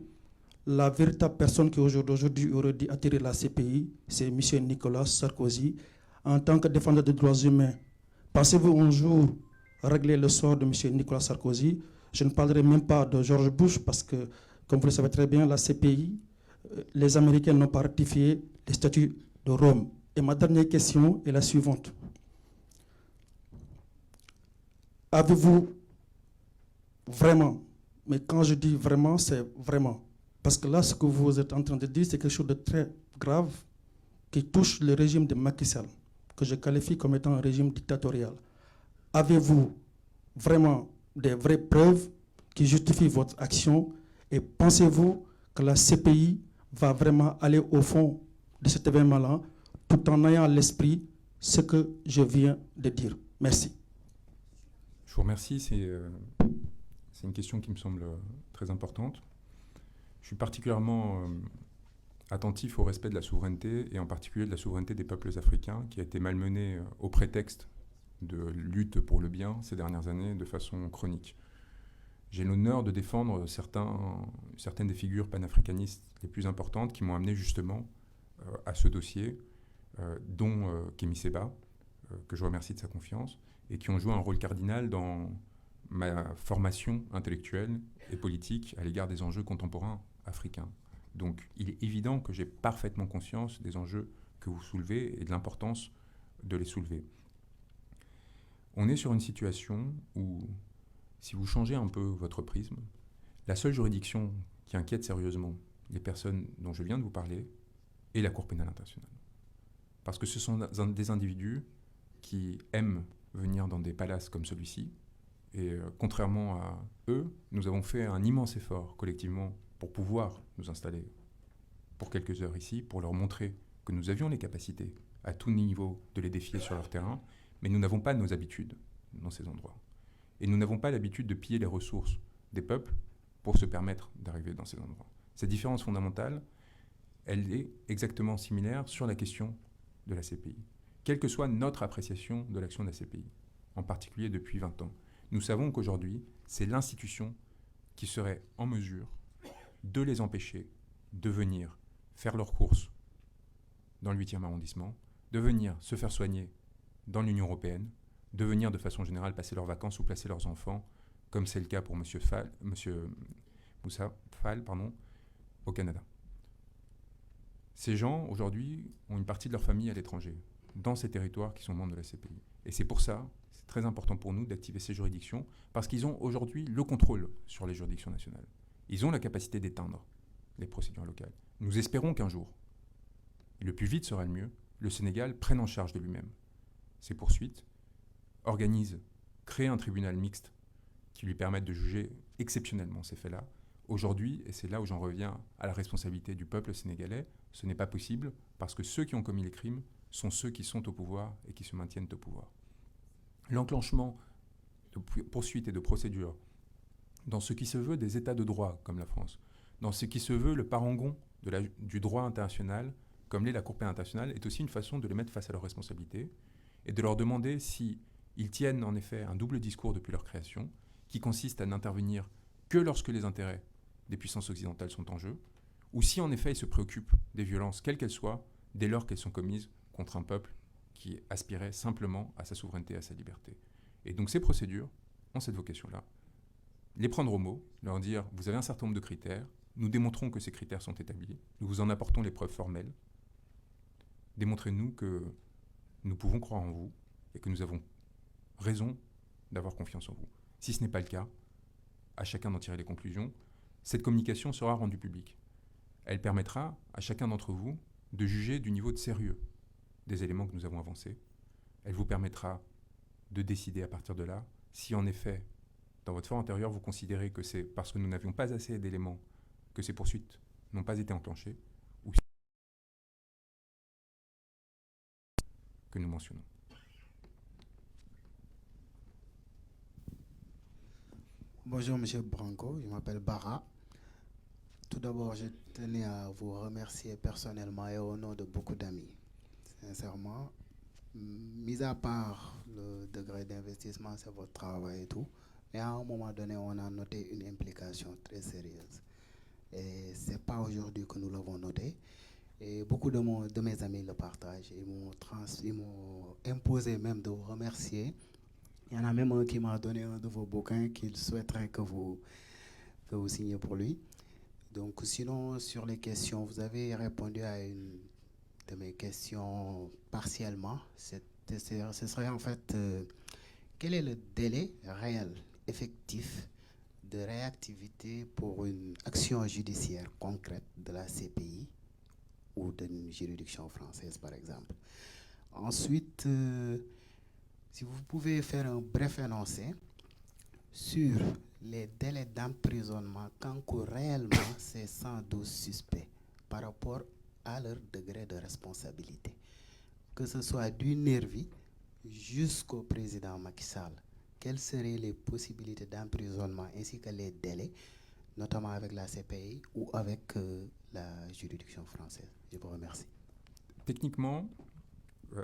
la véritable personne qui aujourd'hui aurait dû attirer la CPI, c'est M. Nicolas Sarkozy. En tant que défenseur des droits humains, pensez-vous un jour régler le sort de M. Nicolas Sarkozy? Je ne parlerai même pas de George Bush parce que, comme vous le savez très bien, la CPI, les Américains n'ont pas ratifié les statuts de Rome. Et ma dernière question est la suivante. Avez-vous vraiment, mais quand je dis vraiment, c'est vraiment, parce que là, ce que vous êtes en train de dire, c'est quelque chose de très grave qui touche le régime de Macky Sall, que je qualifie comme étant un régime dictatorial. Avez-vous vraiment des vraies preuves qui justifient votre action, et pensez-vous que la CPI va vraiment aller au fond de cet événement-là, tout en ayant à l'esprit ce que je viens de dire? Merci. Je vous remercie. C'est une question qui me semble très importante. Je suis particulièrement attentif au respect de la souveraineté, et en particulier de la souveraineté des peuples africains, qui a été malmenée au prétexte de lutte pour le bien ces dernières années de façon chronique. J'ai l'honneur de défendre certaines des figures panafricanistes les plus importantes qui m'ont amené justement à ce dossier, dont Kémy Séba, que je remercie de sa confiance, et qui ont joué un rôle cardinal dans ma formation intellectuelle et politique à l'égard des enjeux contemporains africains. Donc il est évident que j'ai parfaitement conscience des enjeux que vous soulevez et de l'importance de les soulever. On est sur une situation où, si vous changez un peu votre prisme, la seule juridiction qui inquiète sérieusement les personnes dont je viens de vous parler est la Cour pénale internationale. Parce que ce sont des individus qui aiment venir dans des palaces comme celui-ci, et contrairement à eux, nous avons fait un immense effort collectivement pour pouvoir nous installer pour quelques heures ici, pour leur montrer que nous avions les capacités à tout niveau de les défier sur leur terrain, mais nous n'avons pas nos habitudes dans ces endroits. Et nous n'avons pas l'habitude de piller les ressources des peuples pour se permettre d'arriver dans ces endroits. Cette différence fondamentale, elle est exactement similaire sur la question de la CPI. Quelle que soit notre appréciation de l'action de la CPI, en particulier depuis 20 ans, nous savons qu'aujourd'hui, c'est l'institution qui serait en mesure de les empêcher de venir faire leurs courses dans le 8e arrondissement, de venir se faire soigner dans l'Union européenne, de venir de façon générale passer leurs vacances ou placer leurs enfants, comme c'est le cas pour M. Moussa Fall, au Canada. Ces gens, aujourd'hui, ont une partie de leur famille à l'étranger, dans ces territoires qui sont membres de la CPI. Et c'est pour ça, c'est très important pour nous d'activer ces juridictions, parce qu'ils ont aujourd'hui le contrôle sur les juridictions nationales. Ils ont la capacité d'éteindre les procédures locales. Nous espérons qu'un jour, et le plus vite sera le mieux, le Sénégal prenne en charge de lui-même ces poursuites, organise, crée un tribunal mixte qui lui permette de juger exceptionnellement ces faits-là. Aujourd'hui, et c'est là où j'en reviens à la responsabilité du peuple sénégalais, ce n'est pas possible parce que ceux qui ont commis les crimes sont ceux qui sont au pouvoir et qui se maintiennent au pouvoir. L'enclenchement de poursuites et de procédures dans ce qui se veut des États de droit comme la France, dans ce qui se veut le parangon du droit international comme l'est la Cour pénale internationale, est aussi une façon de les mettre face à leurs responsabilités et de leur demander s'ils tiennent en effet un double discours depuis leur création, qui consiste à n'intervenir que lorsque les intérêts des puissances occidentales sont en jeu, ou si en effet ils se préoccupent des violences, quelles qu'elles soient, dès lors qu'elles sont commises contre un peuple qui aspirait simplement à sa souveraineté et à sa liberté. Et donc ces procédures ont cette vocation-là. Les prendre au mot, leur dire « vous avez un certain nombre de critères, nous démontrons que ces critères sont établis, nous vous en apportons les preuves formelles, démontrez-nous que nous pouvons croire en vous et que nous avons raison d'avoir confiance en vous. Si ce n'est pas le cas, à chacun d'en tirer les conclusions. Cette communication sera rendue publique. Elle permettra à chacun d'entre vous de juger du niveau de sérieux des éléments que nous avons avancés. Elle vous permettra de décider à partir de là si en effet, dans votre fort intérieur, vous considérez que c'est parce que nous n'avions pas assez d'éléments que ces poursuites n'ont pas été enclenchées ou que nous mentionnons. Bonjour Monsieur Branco, je m'appelle Bara. Tout d'abord, je tenais à vous remercier personnellement et au nom de beaucoup d'amis. Sincèrement, mis à part le degré d'investissement, c'est votre travail et tout, mais à un moment donné, on a noté une implication très sérieuse. Et ce n'est pas aujourd'hui que nous l'avons noté. Et beaucoup de mes amis le partagent. Ils m'ont imposé même de vous remercier. Il y en a même un qui m'a donné un de vos bouquins qu'il souhaiterait que vous signiez pour lui. Donc sinon, sur les questions, vous avez répondu à une de mes questions partiellement. Ce serait en fait, quel est le délai réel, effectif, de réactivité pour une action judiciaire concrète de la CPI ou d'une juridiction française, par exemple. Ensuite, si vous pouvez faire un bref énoncé sur les délais d'emprisonnement qu'encourent réellement ces 112 suspects par rapport à leur degré de responsabilité, que ce soit du nervi jusqu'au président Macky Sall. Quelles seraient les possibilités d'emprisonnement ainsi que les délais, notamment avec la CPI ou avec la juridiction française? Je vous remercie. Techniquement,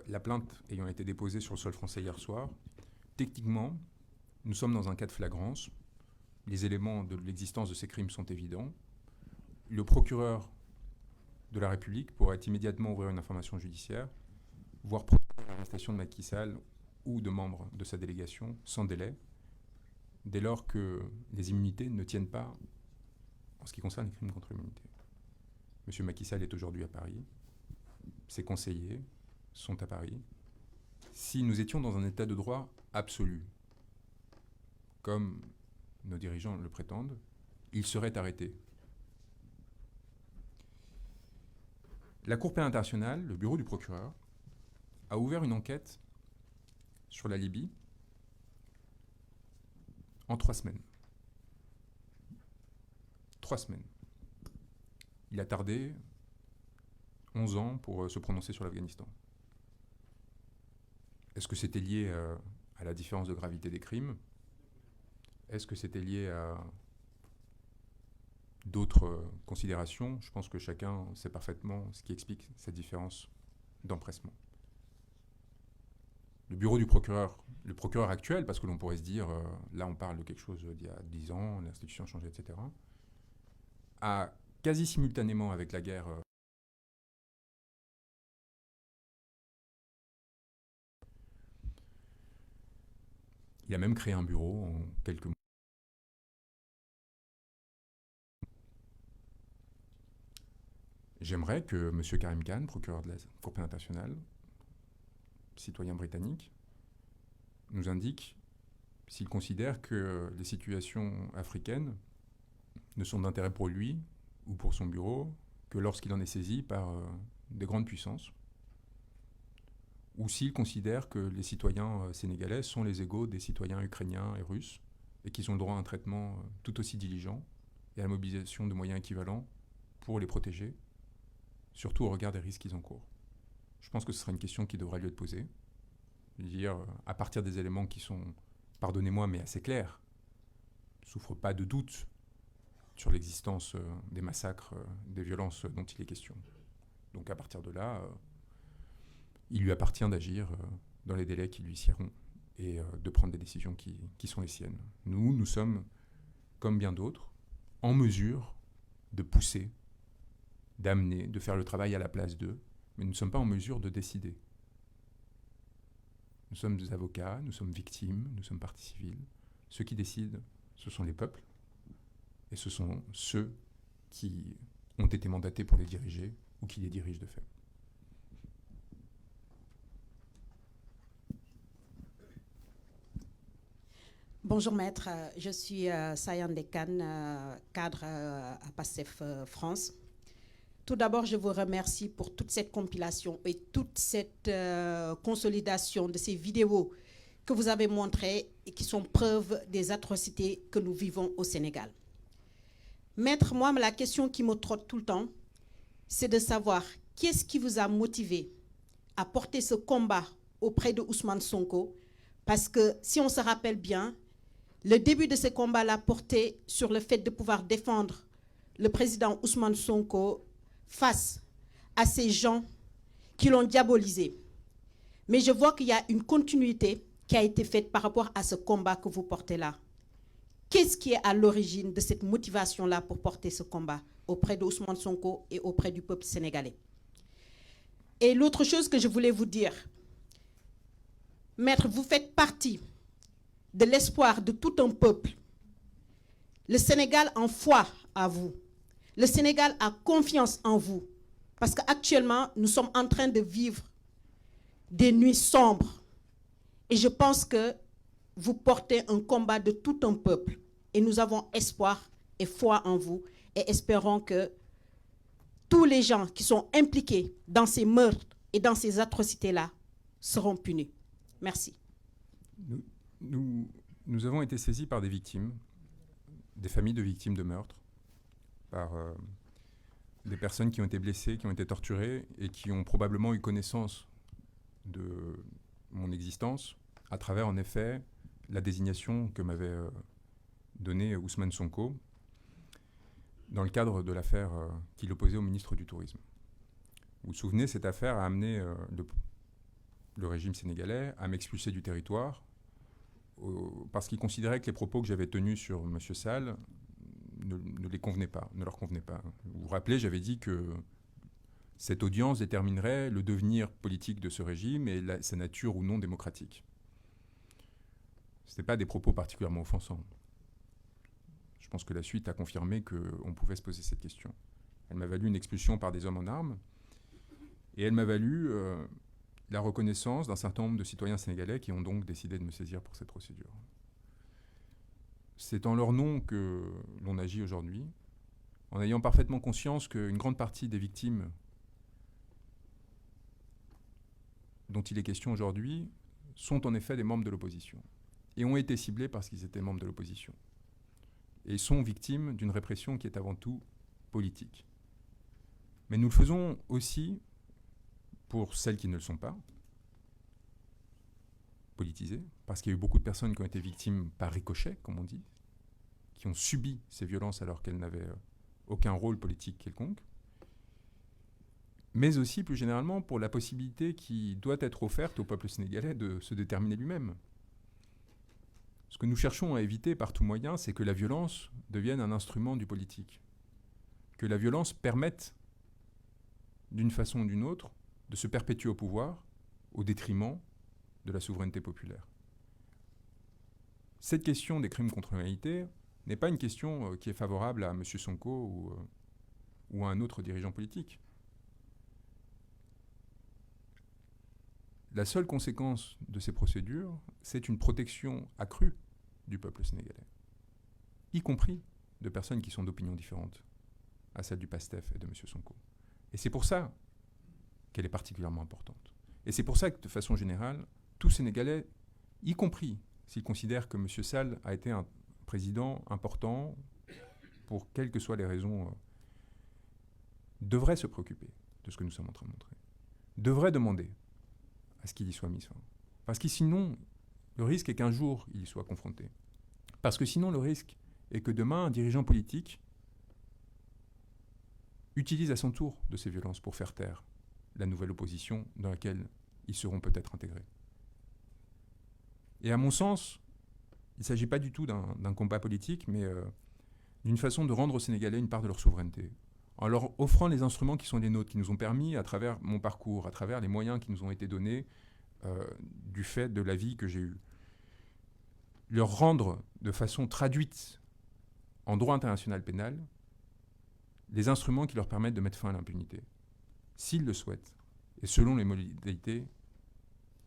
la plainte ayant été déposée sur le sol français hier soir, techniquement, nous sommes dans un cas de flagrance. Les éléments de l'existence de ces crimes sont évidents. Le procureur de la République pourrait immédiatement ouvrir une information judiciaire, voire procéder à l'arrestation de Macky Sall ou de membres de sa délégation sans délai, dès lors que les immunités ne tiennent pas en ce qui concerne les crimes contre l'immunité. M. Macky Sall est aujourd'hui à Paris. Ses conseillers sont à Paris. Si nous étions dans un état de droit absolu, comme nos dirigeants le prétendent, ils seraient arrêtés. La Cour pénale internationale, le bureau du procureur, a ouvert une enquête sur la Libye en 3 semaines. 3 semaines. Il a tardé 11 ans pour se prononcer sur l'Afghanistan. Est-ce que c'était lié à la différence de gravité des crimes? Est-ce que c'était lié à d'autres considérations? Je pense que chacun sait parfaitement ce qui explique cette différence d'empressement. Le bureau du procureur, le procureur actuel, parce que l'on pourrait se dire, là on parle de quelque chose d'il y a 10 ans, l'institution a changé, etc., a quasi simultanément avec la guerre il a même créé un bureau en quelques mois. J'aimerais que M. Karim Khan, procureur de la Cour pénale internationale, citoyen britannique, nous indique s'il considère que les situations africaines ne sont d'intérêt pour lui ou pour son bureau que lorsqu'il en est saisi par des grandes puissances, ou s'il considère que les citoyens sénégalais sont les égaux des citoyens ukrainiens et russes, et qu'ils ont le droit à un traitement tout aussi diligent et à la mobilisation de moyens équivalents pour les protéger, surtout au regard des risques qu'ils encourent. Je pense que ce serait une question qui devrait lui être posée. Dire, à partir des éléments qui sont, pardonnez-moi, mais assez clairs, ne souffrent pas de doute sur l'existence des massacres, des violences dont il est question. Donc à partir de là, il lui appartient d'agir dans les délais qui lui siéront et de prendre des décisions qui sont les siennes. Nous sommes, comme bien d'autres, en mesure de pousser, d'amener, de faire le travail à la place d'eux, mais nous ne sommes pas en mesure de décider. Nous sommes des avocats, nous sommes victimes, nous sommes partie civile. Ceux qui décident, ce sont les peuples, et ce sont ceux qui ont été mandatés pour les diriger ou qui les dirigent de fait. Bonjour maître, je suis Sayan Dekan, cadre à PASTEF France. Tout d'abord, je vous remercie pour toute cette compilation et toute cette consolidation de ces vidéos que vous avez montrées et qui sont preuve des atrocités que nous vivons au Sénégal. Maître, moi, la question qui me trotte tout le temps, c'est de savoir qu'est-ce qui vous a motivé à porter ce combat auprès de Ousmane Sonko, parce que si on se rappelle bien, le début de ce combat-là portait sur le fait de pouvoir défendre le président Ousmane Sonko face à ces gens qui l'ont diabolisé. Mais je vois qu'il y a une continuité qui a été faite par rapport à ce combat que vous portez là. Qu'est-ce qui est à l'origine de cette motivation-là pour porter ce combat auprès d'Ousmane Sonko et auprès du peuple sénégalais? Et l'autre chose que je voulais vous dire, maître, vous faites partie de l'espoir de tout un peuple. Le Sénégal en foi à vous. Le Sénégal a confiance en vous. Parce qu'actuellement, nous sommes en train de vivre des nuits sombres. Et je pense que vous portez un combat de tout un peuple. Et nous avons espoir et foi en vous. Et espérons que tous les gens qui sont impliqués dans ces meurtres et dans ces atrocités-là seront punis. Merci. Nous avons été saisis par des victimes, des familles de victimes de meurtres, par des personnes qui ont été blessées, qui ont été torturées et qui ont probablement eu connaissance de mon existence à travers, en effet, la désignation que m'avait donnée Ousmane Sonko dans le cadre de l'affaire qui l'opposait au ministre du Tourisme. Vous vous souvenez, cette affaire a amené le régime sénégalais à m'expulser du territoire parce qu'il considérait que les propos que j'avais tenus sur M. Sall ne les convenaient pas, ne leur convenaient pas. Vous vous rappelez, j'avais dit que cette audience déterminerait le devenir politique de ce régime et sa nature ou non démocratique. Ce n'étaient pas des propos particulièrement offensants. Je pense que la suite a confirmé qu'on pouvait se poser cette question. Elle m'a valu une expulsion par des hommes en armes et elle m'a valu la reconnaissance d'un certain nombre de citoyens sénégalais qui ont donc décidé de me saisir pour cette procédure. C'est en leur nom que l'on agit aujourd'hui, en ayant parfaitement conscience qu'une grande partie des victimes dont il est question aujourd'hui sont en effet des membres de l'opposition et ont été ciblés parce qu'ils étaient membres de l'opposition et sont victimes d'une répression qui est avant tout politique. Mais nous le faisons aussi pour celles qui ne le sont pas, politisées, parce qu'il y a eu beaucoup de personnes qui ont été victimes par ricochet, comme on dit, qui ont subi ces violences alors qu'elles n'avaient aucun rôle politique quelconque, mais aussi plus généralement pour la possibilité qui doit être offerte au peuple sénégalais de se déterminer lui-même. Ce que nous cherchons à éviter par tout moyen, c'est que la violence devienne un instrument du politique, que la violence permette, d'une façon ou d'une autre, de se perpétuer au pouvoir au détriment de la souveraineté populaire. Cette question des crimes contre l'humanité n'est pas une question qui est favorable à M. Sonko ou à un autre dirigeant politique. La seule conséquence de ces procédures, c'est une protection accrue du peuple sénégalais, y compris de personnes qui sont d'opinions différentes à celle du PASTEF et de M. Sonko. Et c'est pour ça qu'elle est particulièrement importante. Et c'est pour ça que, de façon générale, tout Sénégalais, y compris s'il considère que M. Sall a été un président important, pour quelles que soient les raisons, devrait se préoccuper de ce que nous sommes en train de montrer, devrait demander à ce qu'il y soit mis fin. Parce que sinon, le risque est qu'un jour, il y soit confronté. Parce que sinon, le risque est que demain, un dirigeant politique utilise à son tour de ces violences pour faire taire la nouvelle opposition dans laquelle ils seront peut-être intégrés. Et à mon sens, il ne s'agit pas du tout d'un combat politique, mais d'une façon de rendre aux Sénégalais une part de leur souveraineté, en leur offrant les instruments qui sont les nôtres, qui nous ont permis, à travers mon parcours, à travers les moyens qui nous ont été donnés du fait de la vie que j'ai eue, leur rendre de façon traduite en droit international pénal les instruments qui leur permettent de mettre fin à l'impunité, s'ils le souhaitent, et selon les modalités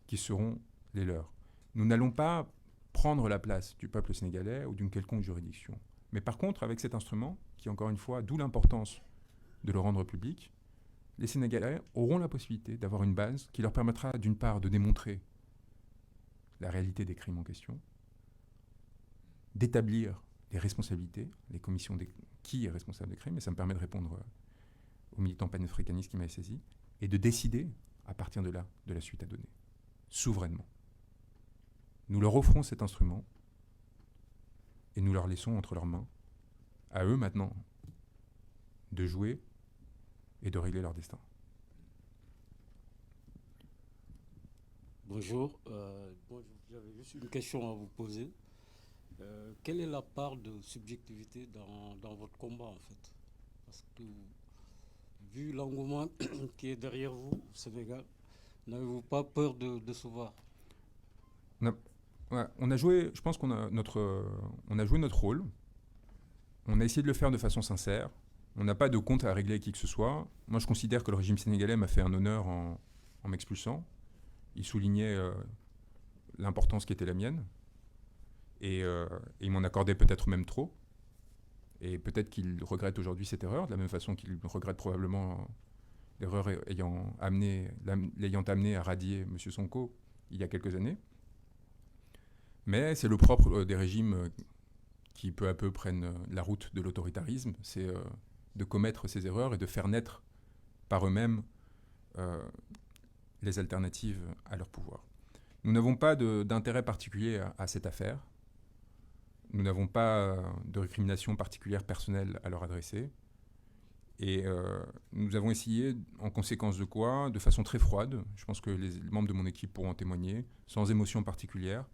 qui seront les leurs. Nous n'allons pas prendre la place du peuple sénégalais ou d'une quelconque juridiction. Mais par contre, avec cet instrument, qui encore une fois, d'où l'importance de le rendre public, les Sénégalais auront la possibilité d'avoir une base qui leur permettra d'une part de démontrer la réalité des crimes en question, d'établir les responsabilités, les commissions qui est responsable des crimes, et ça me permet de répondre au militant panafricaniste qui m'avait saisi, et de décider, à partir de là, de la suite à donner, souverainement. Nous leur offrons cet instrument, et nous leur laissons entre leurs mains, à eux maintenant, de jouer et de régler leur destin. Bonjour, j'avais juste une question à vous poser. Quelle est la part de subjectivité dans votre combat, en fait? Parce que, vu l'engouement qui est derrière vous au Sénégal, n'avez-vous pas peur de décevoir? On a joué, je pense qu'on a on a joué notre rôle. On a essayé de le faire de façon sincère. On n'a pas de compte à régler avec qui que ce soit. Moi, je considère que le régime sénégalais m'a fait un honneur en m'expulsant. Il soulignait l'importance qui était la mienne. Et il m'en accordait peut-être même trop. Et peut-être qu'il regrette aujourd'hui cette erreur, de la même façon qu'il regrette probablement l'erreur l'ayant amené à radier M. Sonko il y a quelques années. Mais c'est le propre des régimes qui peu à peu prennent la route de l'autoritarisme, c'est de commettre ces erreurs et de faire naître par eux-mêmes les alternatives à leur pouvoir. Nous n'avons pas d'intérêt particulier à cette affaire. Nous n'avons pas de récrimination particulière personnelle à leur adresser. Et nous avons essayé, en conséquence de quoi, de façon très froide, je pense que les membres de mon équipe pourront en témoigner, sans émotion particulière,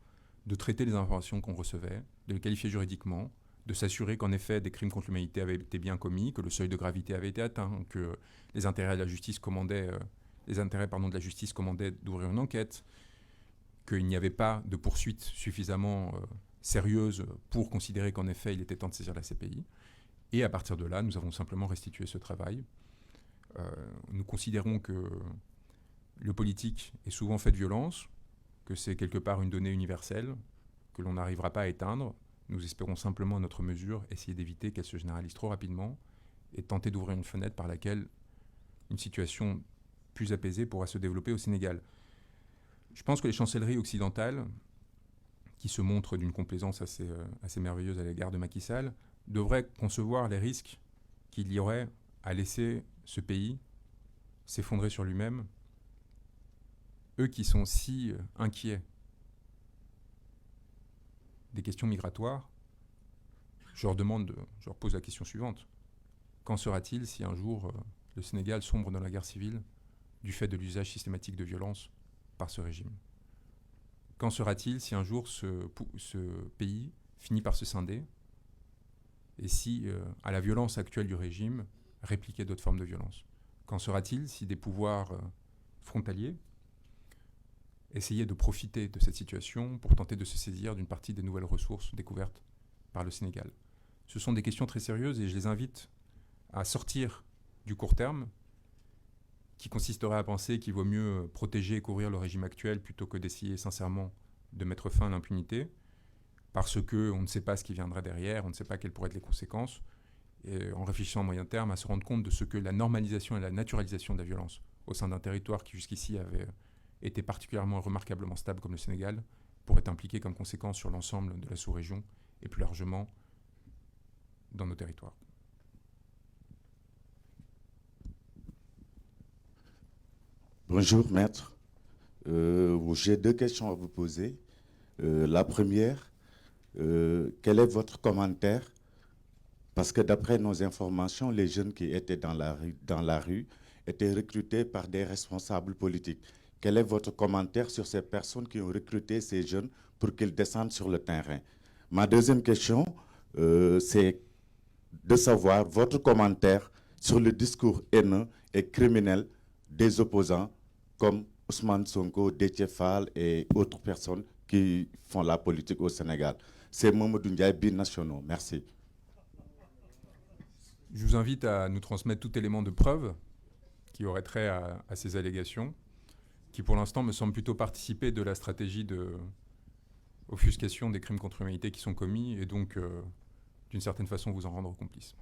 de traiter les informations qu'on recevait, de les qualifier juridiquement, de s'assurer qu'en effet des crimes contre l'humanité avaient été bien commis, que le seuil de gravité avait été atteint, que les intérêts de la justice commandaient, d'ouvrir une enquête, qu'il n'y avait pas de poursuite suffisamment sérieuse pour considérer qu'en effet il était temps de saisir la CPI. Et à partir de là, nous avons simplement restitué ce travail. Nous considérons que le politique est souvent fait de violence, que c'est quelque part une donnée universelle, que l'on n'arrivera pas à éteindre. Nous espérons simplement, à notre mesure, essayer d'éviter qu'elle se généralise trop rapidement et tenter d'ouvrir une fenêtre par laquelle une situation plus apaisée pourra se développer au Sénégal. Je pense que les chancelleries occidentales, qui se montrent d'une complaisance assez merveilleuse à l'égard de Macky Sall, devraient concevoir les risques qu'il y aurait à laisser ce pays s'effondrer sur lui-même. Eux qui sont si inquiets des questions migratoires, je leur pose la question suivante. Qu'en sera-t-il si un jour le Sénégal sombre dans la guerre civile du fait de l'usage systématique de violence par ce régime? Qu'en sera-t-il si un jour ce pays finit par se scinder et si, à la violence actuelle du régime, répliquait d'autres formes de violence? Qu'en sera-t-il si des pouvoirs frontaliers essayaient de profiter de cette situation pour tenter de se saisir d'une partie des nouvelles ressources découvertes par le Sénégal? Ce sont des questions très sérieuses et je les invite à sortir du court terme, qui consisterait à penser qu'il vaut mieux protéger et couvrir le régime actuel plutôt que d'essayer sincèrement de mettre fin à l'impunité, parce qu'on ne sait pas ce qui viendrait derrière, on ne sait pas quelles pourraient être les conséquences, et en réfléchissant à moyen terme, à se rendre compte de ce que la normalisation et la naturalisation de la violence au sein d'un territoire qui jusqu'ici avait été particulièrement remarquablement stable comme le Sénégal, pourrait impliquer comme conséquence sur l'ensemble de la sous-région et plus largement dans nos territoires. Bonjour, maître. J'ai deux questions à vous poser. La première, quel est votre commentaire? Parce que d'après nos informations, les jeunes qui étaient dans la rue étaient recrutés par des responsables politiques. Quel est votre commentaire sur ces personnes qui ont recruté ces jeunes pour qu'ils descendent sur le terrain? Ma deuxième question, c'est de savoir votre commentaire sur le discours haineux et criminel des opposants comme Ousmane Sonko, Déthié Fall et autres personnes qui font la politique au Sénégal. C'est Mamadou Ndiaye, binationaux. Merci. Je vous invite à nous transmettre tout élément de preuve qui aurait trait à ces allégations, qui pour l'instant me semblent plutôt participer de la stratégie d'offuscation des crimes contre l'humanité qui sont commis, et donc d'une certaine façon vous en rendre complice.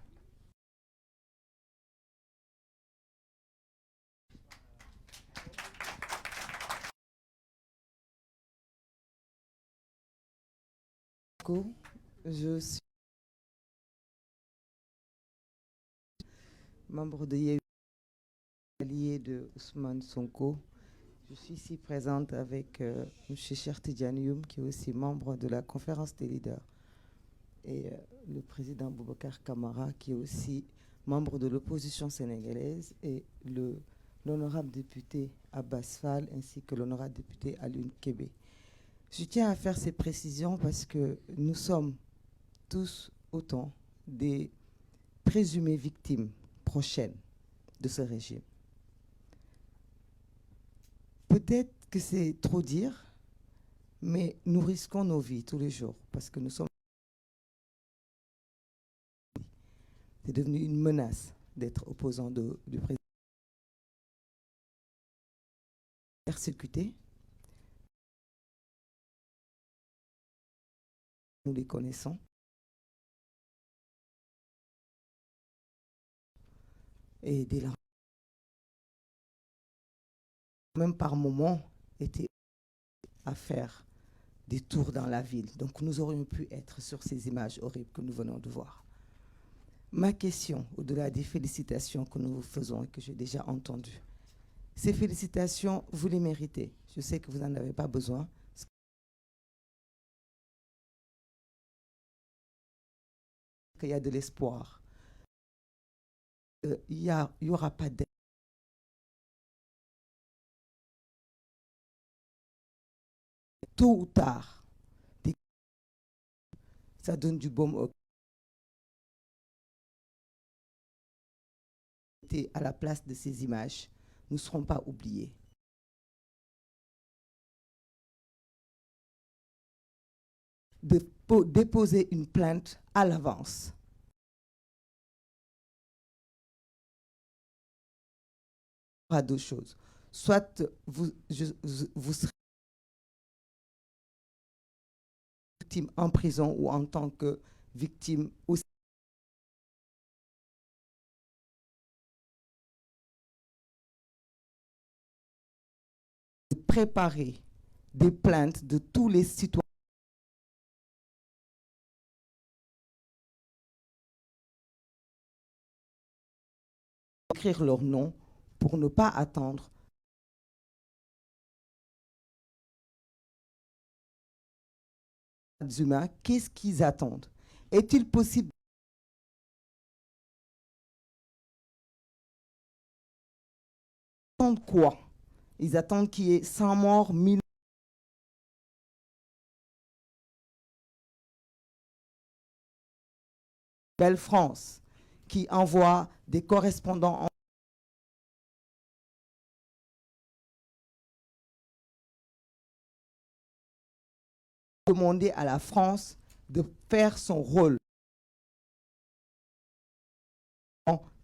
Je suis membre de Yewwi, allié de Ousmane Sonko. Je suis ici présente avec M. Cheikh Tidiane Youm, qui est aussi membre de la conférence des leaders, et le président Boubacar Camara, qui est aussi membre de l'opposition sénégalaise, et l'honorable député Abbas Fall, ainsi que l'honorable député Alioune Kébé. Je tiens à faire ces précisions parce que nous sommes tous autant des présumées victimes prochaines de ce régime. Peut-être que c'est trop dire, mais nous risquons nos vies tous les jours parce que nous sommes... C'est devenu une menace d'être opposant du président. Persécutés. Nous les connaissons. Et des larmes, même par moments, étaient à faire des tours dans la ville. Donc nous aurions pu être sur ces images horribles que nous venons de voir. Ma question, au-delà des félicitations que nous vous faisons et que j'ai déjà entendues, ces félicitations, vous les méritez. Je sais que vous n'en avez pas besoin. Qu'il y a de l'espoir. Il y aura pas d'aide. Tôt ou tard, ça donne du baume au cœur. À la place de ces images, nous ne serons pas oubliés. De déposer une plainte à l'avance. Il y aura deux choses. Soit vous serez victime en prison ou en tant que victime aussi. Préparer des plaintes de tous les citoyens. Écrire leur nom pour ne pas attendre Zuma. Qu'est-ce qu'ils attendent? est-il possible attendent quoi? Ils attendent qu'il y ait 100 morts, 1000. Belle France, qui envoie des correspondants en demander à la France de faire son rôle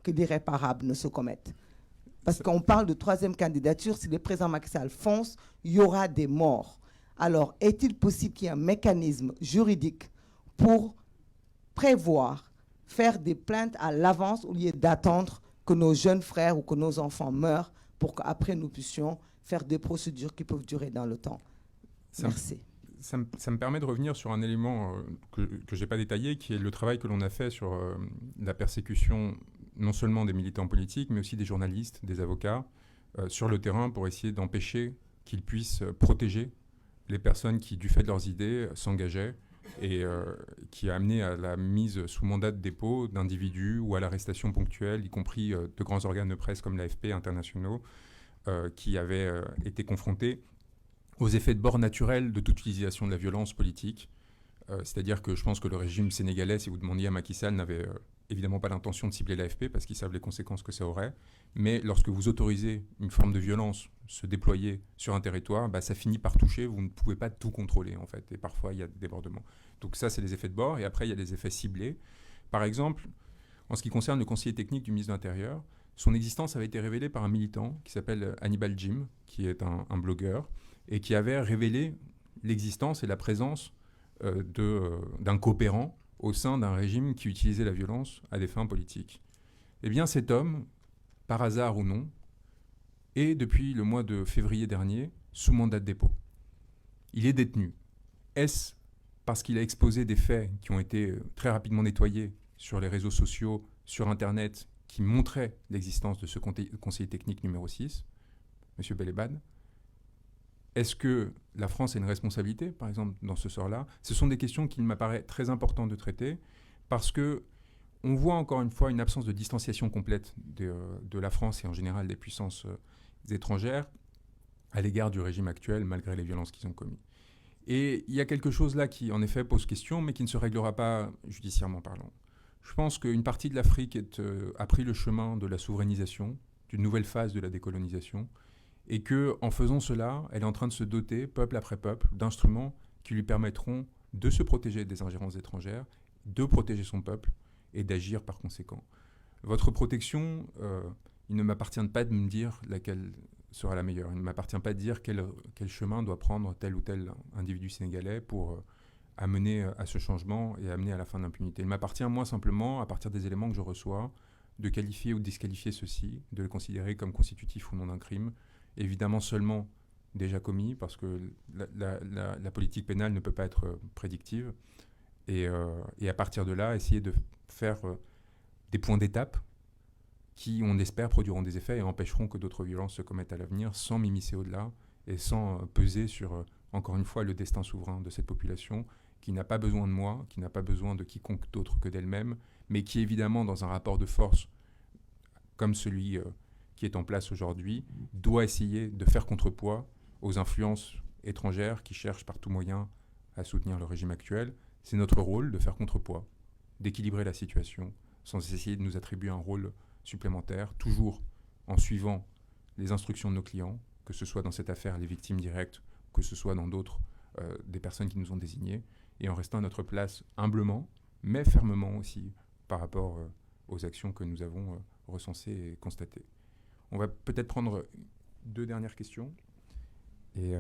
que l'irréparable ne se commette. Parce qu'on parle de troisième candidature, si le président Macky Sall fonce, il y aura des morts. Alors, est-il possible qu'il y ait un mécanisme juridique pour prévoir, faire des plaintes à l'avance au lieu d'attendre que nos jeunes frères ou que nos enfants meurent pour qu'après nous puissions faire des procédures qui peuvent durer dans le temps? Merci. Ça me permet de revenir sur un élément que je n'ai pas détaillé, qui est le travail que l'on a fait sur la persécution non seulement des militants politiques, mais aussi des journalistes, des avocats, sur le terrain pour essayer d'empêcher qu'ils puissent protéger les personnes qui, du fait de leurs idées, s'engageaient et qui a amené à la mise sous mandat de dépôt d'individus ou à l'arrestation ponctuelle, y compris de grands organes de presse comme l'AFP internationaux, qui avaient été confrontés aux effets de bord naturels de toute utilisation de la violence politique. C'est-à-dire que je pense que le régime sénégalais, si vous demandiez à Macky Sall, n'avait évidemment pas l'intention de cibler l'AFP parce qu'ils savent les conséquences que ça aurait. Mais lorsque vous autorisez une forme de violence se déployer sur un territoire, bah, ça finit par toucher. Vous ne pouvez pas tout contrôler, en fait. Et parfois, il y a des débordements. Donc ça, c'est les effets de bord. Et après, il y a des effets ciblés. Par exemple, en ce qui concerne le conseiller technique du ministre de l'Intérieur, son existence avait été révélée par un militant qui s'appelle Hannibal Jim, qui est un blogueur, et qui avait révélé l'existence et la présence d'un coopérant au sein d'un régime qui utilisait la violence à des fins politiques. Eh bien, cet homme, par hasard ou non, est, depuis le mois de février dernier, sous mandat de dépôt. Il est détenu. Est-ce parce qu'il a exposé des faits qui ont été très rapidement nettoyés sur les réseaux sociaux, sur Internet, qui montraient l'existence de ce conseiller technique numéro 6, M. Belébad? Est-ce que la France a une responsabilité, par exemple, dans ce sort-là? Ce sont des questions qu'il m'apparaît très important de traiter parce que on voit encore une fois une absence de distanciation complète de la France et en général des puissances étrangères à l'égard du régime actuel, malgré les violences qu'ils ont commises. Et il y a quelque chose là qui, en effet, pose question, mais qui ne se réglera pas judiciairement parlant. Je pense qu'une partie de l'Afrique a pris le chemin de la souverainisation, d'une nouvelle phase de la décolonisation, et qu'en faisant cela, elle est en train de se doter, peuple après peuple, d'instruments qui lui permettront de se protéger des ingérences étrangères, de protéger son peuple et d'agir par conséquent. Votre protection, il ne m'appartient pas de me dire laquelle sera la meilleure. Il ne m'appartient pas de dire quel chemin doit prendre tel ou tel individu sénégalais pour amener à ce changement et amener à la fin de l'impunité. Il m'appartient, moi, simplement, à partir des éléments que je reçois, de qualifier ou de disqualifier ceux-ci, de les considérer comme constitutifs ou non d'un crime, évidemment seulement déjà commis, parce que la politique pénale ne peut pas être prédictive, et à partir de là, essayer de faire des points d'étape qui, on espère, produiront des effets et empêcheront que d'autres violences se commettent à l'avenir, sans m'immiscer au-delà et sans peser sur, encore une fois, le destin souverain de cette population, qui n'a pas besoin de moi, qui n'a pas besoin de quiconque d'autre que d'elle-même, mais qui, évidemment, dans un rapport de force comme celui qui est en place aujourd'hui, doit essayer de faire contrepoids aux influences étrangères qui cherchent par tout moyen à soutenir le régime actuel. C'est notre rôle de faire contrepoids, d'équilibrer la situation, sans essayer de nous attribuer un rôle supplémentaire, toujours en suivant les instructions de nos clients, que ce soit dans cette affaire les victimes directes, que ce soit dans d'autres des personnes qui nous ont désignés, et en restant à notre place humblement, mais fermement aussi, par rapport aux actions que nous avons recensées et constatées. On va peut-être prendre 2 dernières questions, et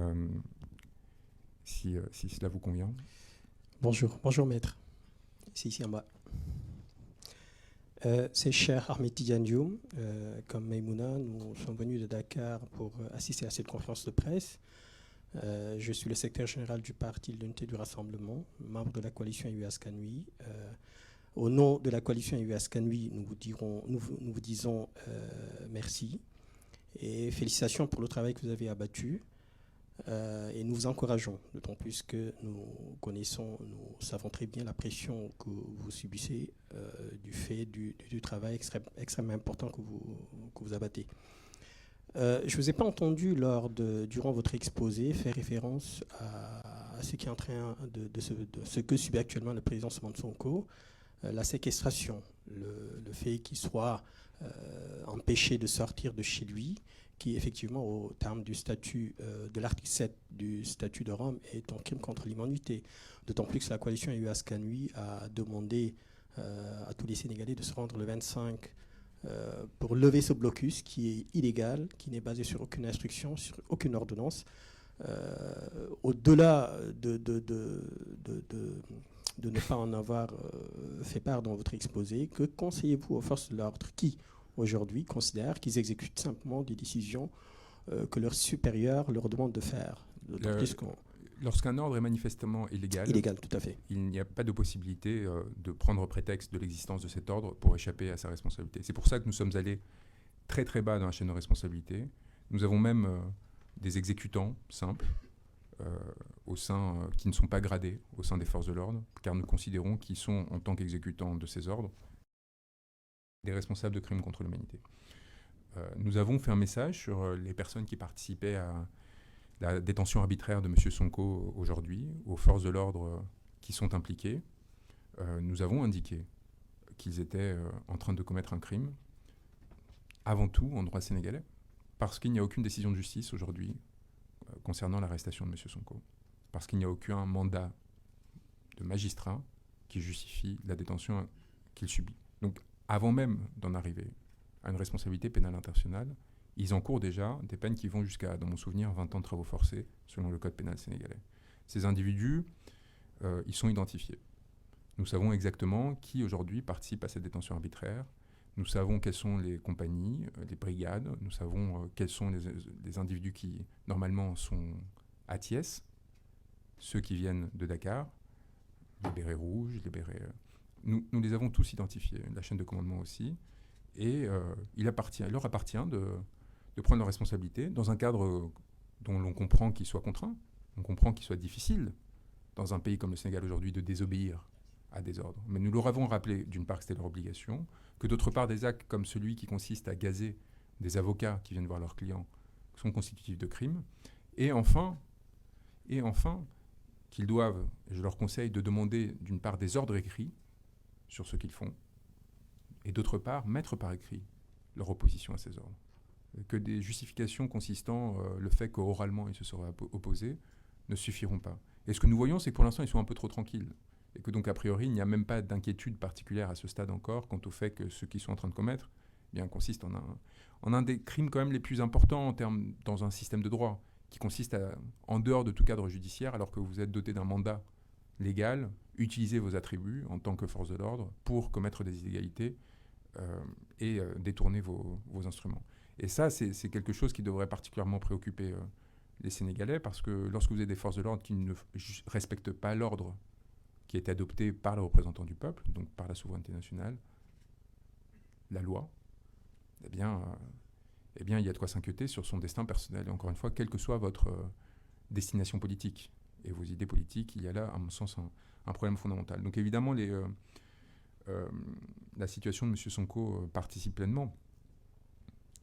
si cela vous convient. Bonjour maître. C'est ici en bas. C'est cher Ahmed Tidiane Dioum. Comme Maïmouna, nous sommes venus de Dakar pour assister à cette conférence de presse. Je suis le secrétaire général du Parti de l'Unité du Rassemblement, membre de la coalition Yewwi Askan Wi. Au nom de la coalition Yewwi Askan Wi, nous vous disons merci et félicitations pour le travail que vous avez abattu. et nous vous encourageons, d'autant plus que nous savons très bien la pression que vous subissez du fait du travail extrêmement important que vous abattez. Je ne vous ai pas entendu durant votre exposé faire référence à ce qui est en train de ce que subit actuellement le président Ousmane Sonko, la séquestration, le fait qu'il soit empêché de sortir de chez lui, qui effectivement au terme du statut de l'article 7 du statut de Rome est un crime contre l'humanité. D'autant plus que la coalition EU Askanui a demandé à tous les Sénégalais de se rendre le 25 pour lever ce blocus qui est illégal, qui n'est basé sur aucune instruction, sur aucune ordonnance. Au-delà de ne pas en avoir fait part dans votre exposé, que conseillez-vous aux forces de l'ordre qui, aujourd'hui, considèrent qu'ils exécutent simplement des décisions que leurs supérieurs leur demandent de faire? Lorsqu'un ordre est manifestement illégal, tout à fait, il n'y a pas de possibilité de prendre prétexte de l'existence de cet ordre pour échapper à sa responsabilité. C'est pour ça que nous sommes allés très très bas dans la chaîne de responsabilité. Nous avons même des exécutants simples qui ne sont pas gradés au sein des forces de l'ordre, car nous considérons qu'ils sont, en tant qu'exécutants de ces ordres, des responsables de crimes contre l'humanité. Nous avons fait un message sur les personnes qui participaient à la détention arbitraire de M. Sonko aujourd'hui, aux forces de l'ordre qui sont impliquées. Nous avons indiqué qu'ils étaient en train de commettre un crime, avant tout en droit sénégalais, parce qu'il n'y a aucune décision de justice aujourd'hui concernant l'arrestation de M. Sonko, parce qu'il n'y a aucun mandat de magistrat qui justifie la détention qu'il subit. Donc, avant même d'en arriver à une responsabilité pénale internationale, ils encourent déjà des peines qui vont jusqu'à, dans mon souvenir, 20 ans de travaux forcés, selon le code pénal sénégalais. Ces individus, ils sont identifiés. Nous savons exactement qui, aujourd'hui, participe à cette détention arbitraire. Nous savons quelles sont les compagnies, les brigades. Nous savons quels sont les individus qui, normalement, sont à Thiès, ceux qui viennent de Dakar, les bérets rouges, les bérets... Nous les avons tous identifiés, la chaîne de commandement aussi. Et il leur appartient de prendre leurs responsabilités dans un cadre dont l'on comprend qu'il soit contraint, on comprend qu'il soit difficile, dans un pays comme le Sénégal aujourd'hui, de désobéir à des ordres. Mais nous leur avons rappelé, d'une part, que c'était leur obligation, que d'autre part, des actes comme celui qui consiste à gazer des avocats qui viennent voir leurs clients sont constitutifs de crimes. Et enfin qu'ils doivent, et je leur conseille, de demander, d'une part, des ordres écrits sur ce qu'ils font, et d'autre part, mettre par écrit leur opposition à ces ordres. Que des justifications consistant le fait qu'oralement ils se seraient opposés ne suffiront pas. Et ce que nous voyons, c'est que pour l'instant, ils sont un peu trop tranquilles. Et que donc, a priori, il n'y a même pas d'inquiétude particulière à ce stade encore quant au fait que ce qu'ils sont en train de commettre consiste en un des crimes quand même les plus importants dans un système de droit, qui consiste à, en dehors de tout cadre judiciaire, alors que vous êtes doté d'un mandat légal, utiliser vos attributs en tant que force de l'ordre pour commettre des illégalités et détourner vos instruments. Et ça, c'est quelque chose qui devrait particulièrement préoccuper les Sénégalais, parce que lorsque vous avez des forces de l'ordre qui ne respectent pas l'ordre qui est adopté par les représentants du peuple, donc par la souveraineté nationale, la loi, eh bien, il y a de quoi s'inquiéter sur son destin personnel. Et encore une fois, quelle que soit votre destination politique et vos idées politiques, il y a là, à mon sens, un problème fondamental. Donc évidemment, la situation de M. Sonko participe pleinement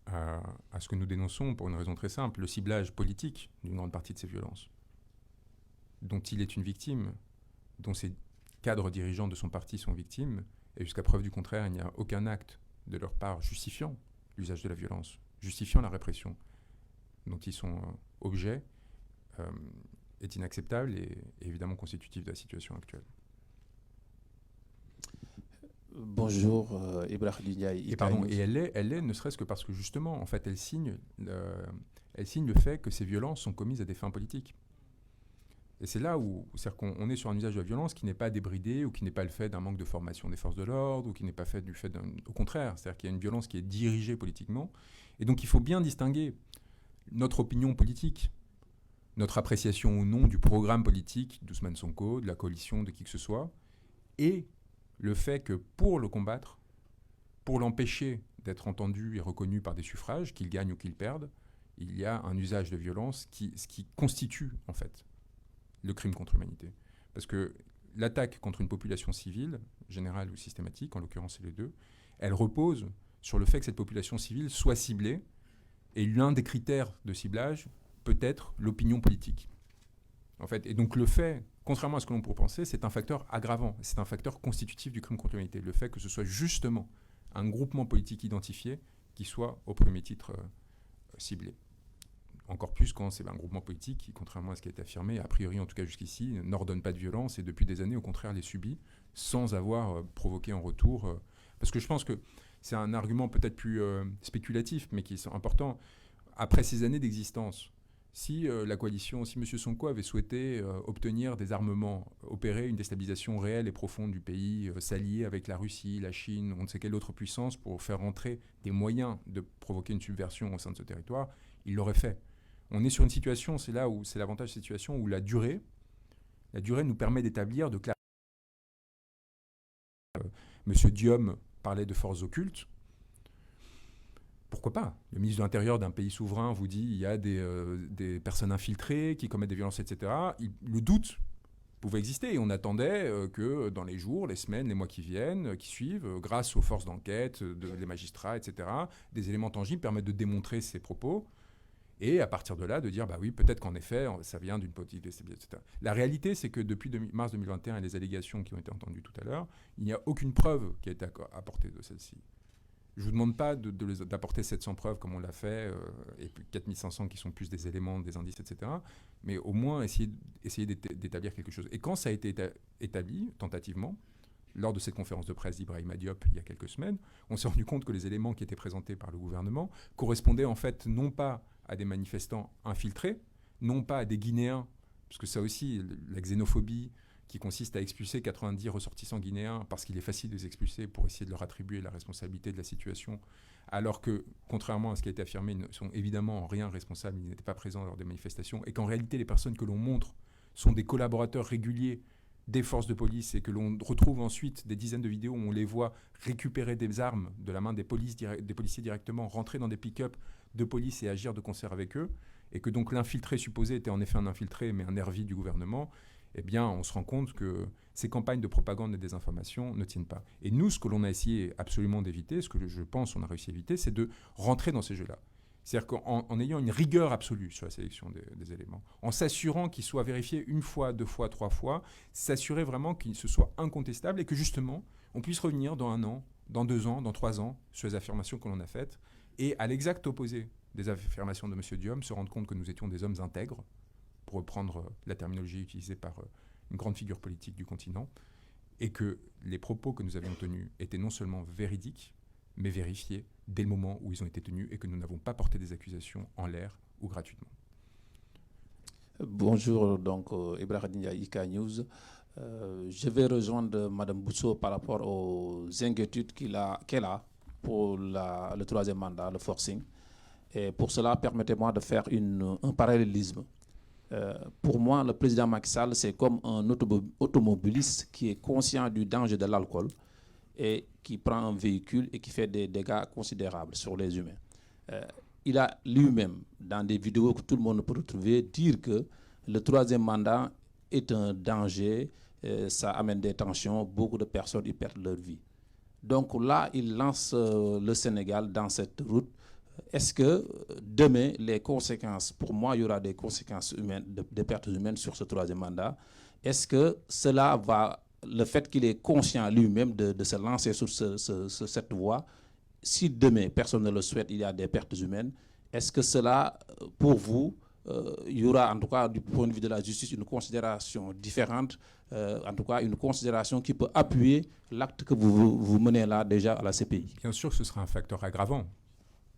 à ce que nous dénonçons pour une raison très simple, le ciblage politique d'une grande partie de ces violences, dont il est une victime, dont ses cadres dirigeants de son parti sont victimes, et jusqu'à preuve du contraire, il n'y a aucun acte de leur part justifiant l'usage de la violence, justifiant la répression dont ils sont objets, est inacceptable et évidemment constitutif de la situation actuelle. Bonjour, Ibrahim Ndiaye. Et elle est, ne serait-ce que parce que justement, en fait, elle signe le fait que ces violences sont commises à des fins politiques. Et c'est là où, c'est-à-dire qu'on est sur un usage de la violence qui n'est pas débridé ou qui n'est pas le fait d'un manque de formation des forces de l'ordre ou qui n'est pas fait du fait d'un... Au contraire, c'est-à-dire qu'il y a une violence qui est dirigée politiquement. Et donc il faut bien distinguer notre opinion politique, notre appréciation ou non du programme politique d'Ousmane Sonko, de la coalition, de qui que ce soit, et le fait que pour le combattre, pour l'empêcher d'être entendu et reconnu par des suffrages, qu'il gagne ou qu'il perde, il y a un usage de violence ce qui constitue en fait le crime contre l'humanité. Parce que l'attaque contre une population civile, générale ou systématique, en l'occurrence c'est les deux, elle repose sur le fait que cette population civile soit ciblée, et l'un des critères de ciblage peut être l'opinion politique. En fait, et donc le fait, contrairement à ce que l'on pourrait penser, c'est un facteur aggravant, c'est un facteur constitutif du crime contre l'humanité. Le fait que ce soit justement un groupement politique identifié qui soit au premier titre ciblé. Encore plus quand c'est un groupement politique qui, contrairement à ce qui a été affirmé, a priori en tout cas jusqu'ici, n'ordonne pas de violence et depuis des années au contraire les subit sans avoir provoqué en retour. Parce que je pense que c'est un argument peut-être plus spéculatif mais qui est important. Après ces années d'existence, si la coalition, si M. Sonko avait souhaité obtenir des armements, opérer une déstabilisation réelle et profonde du pays, s'allier avec la Russie, la Chine, on ne sait quelle autre puissance pour faire rentrer des moyens de provoquer une subversion au sein de ce territoire, il l'aurait fait. On est sur une situation, c'est là où c'est l'avantage de cette situation, où la durée nous permet d'établir, de clarifier. M. Diom parlait de forces occultes. Pourquoi pas? Le ministre de l'Intérieur d'un pays souverain vous dit il y a des personnes infiltrées qui commettent des violences, etc. Le doute pouvait exister et on attendait que dans les jours, les semaines, les mois qui viennent, qui suivent, grâce aux forces d'enquête, des magistrats, etc., des éléments tangibles permettent de démontrer ces propos et à partir de là de dire bah oui, peut-être qu'en effet ça vient d'une politique déstabilisation, etc. La réalité c'est que depuis mars 2021 et les allégations qui ont été entendues tout à l'heure, il n'y a aucune preuve qui a été apportée de celle-ci. Je ne vous demande pas d'apporter 700 preuves comme on l'a fait, et puis 4500 qui sont plus des éléments, des indices, etc. Mais au moins essayer d'établir quelque chose. Et quand ça a été établi, tentativement, lors de cette conférence de presse d'Ibrahima Diop il y a quelques semaines, on s'est rendu compte que les éléments qui étaient présentés par le gouvernement correspondaient en fait non pas à des manifestants infiltrés, non pas à des Guinéens, parce que ça aussi, la xénophobie, qui consiste à expulser 90 ressortissants guinéens parce qu'il est facile de les expulser pour essayer de leur attribuer la responsabilité de la situation, alors que, contrairement à ce qui a été affirmé, ils ne sont évidemment en rien responsables, ils n'étaient pas présents lors des manifestations, et qu'en réalité, les personnes que l'on montre sont des collaborateurs réguliers des forces de police et que l'on retrouve ensuite des dizaines de vidéos où on les voit récupérer des armes de la main des policiers directement, rentrer dans des pick-up de police et agir de concert avec eux, et que donc l'infiltré supposé était en effet un infiltré, mais un nervi du gouvernement, eh bien, on se rend compte que ces campagnes de propagande et de désinformation ne tiennent pas. Et nous, ce que l'on a essayé absolument d'éviter, ce que je pense on a réussi à éviter, c'est de rentrer dans ces jeux-là. C'est-à-dire qu'en ayant une rigueur absolue sur la sélection des éléments, en s'assurant qu'ils soient vérifiés une fois, deux fois, trois fois, s'assurer vraiment qu'ils se soient incontestables et que justement, on puisse revenir dans 1 an, dans 2 ans, dans 3 ans, sur les affirmations que l'on a faites, et à l'exact opposé des affirmations de M. Diom, se rendre compte que nous étions des hommes intègres, pour reprendre la terminologie utilisée par une grande figure politique du continent, et que les propos que nous avions tenus étaient non seulement véridiques, mais vérifiés dès le moment où ils ont été tenus, et que nous n'avons pas porté des accusations en l'air ou gratuitement. Bonjour, donc Ibrahima Ndiaye, IK News. Je vais rejoindre Mme Bousso par rapport aux inquiétudes qu'elle a pour le 3e mandat, le forcing. Et pour cela, permettez-moi de faire un parallélisme. Pour moi, le président Macky Sall, c'est comme un automobiliste qui est conscient du danger de l'alcool et qui prend un véhicule et qui fait des dégâts considérables sur les humains. Il a lui-même, dans des vidéos que tout le monde peut retrouver, dire que le 3e mandat est un danger, ça amène des tensions, beaucoup de personnes y perdent leur vie. Donc là, il lance le Sénégal dans cette route. Est-ce que demain, les conséquences, pour moi, il y aura des conséquences humaines, des pertes humaines sur ce 3e mandat? Est-ce que cela va, le fait qu'il est conscient lui-même de se lancer sur cette voie, si demain, personne ne le souhaite, il y a des pertes humaines, est-ce que cela, pour vous, il y aura en tout cas du point de vue de la justice une considération différente, en tout cas une considération qui peut appuyer l'acte que vous menez là déjà à la CPI? Bien sûr, ce sera un facteur aggravant.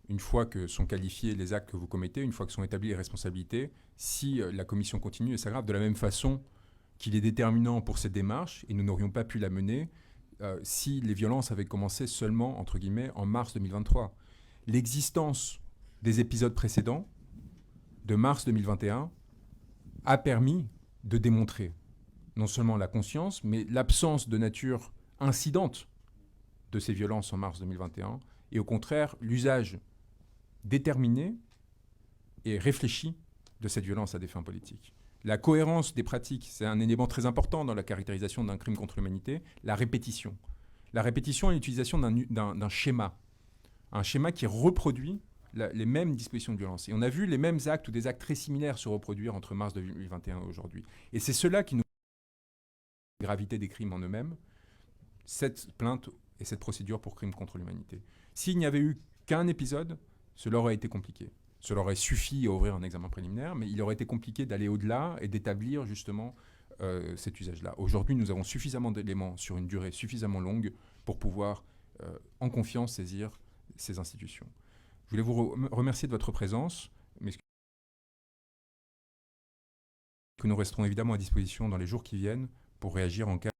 Une fois que sont qualifiés les actes que vous commettez, une fois que sont établies les responsabilités, si la commission continue et s'aggrave de la même façon qu'il est déterminant pour cette démarche, et nous n'aurions pas pu la mener si les violences avaient commencé seulement, entre guillemets, en mars 2023. L'existence des épisodes précédents, de mars 2021, a permis de démontrer non seulement la conscience, mais l'absence de nature incidente de ces violences en mars 2021, et au contraire, l'usage déterminé et réfléchie de cette violence à des fins politiques. La cohérence des pratiques, c'est un élément très important dans la caractérisation d'un crime contre l'humanité. La répétition. La répétition et l'utilisation d'un schéma. Un schéma qui reproduit les mêmes dispositions de violence. Et on a vu les mêmes actes ou des actes très similaires se reproduire entre mars 2021 et aujourd'hui. Et c'est cela qui nous... La gravité des crimes en eux-mêmes, cette plainte et cette procédure pour crime contre l'humanité. S'il n'y avait eu qu'un épisode, cela aurait été compliqué. Cela aurait suffi à ouvrir un examen préliminaire, mais il aurait été compliqué d'aller au-delà et d'établir justement cet usage-là. Aujourd'hui, nous avons suffisamment d'éléments sur une durée suffisamment longue pour pouvoir, en confiance, saisir ces institutions. Je voulais vous remercier de votre présence, mais que nous resterons évidemment à disposition dans les jours qui viennent pour réagir en cas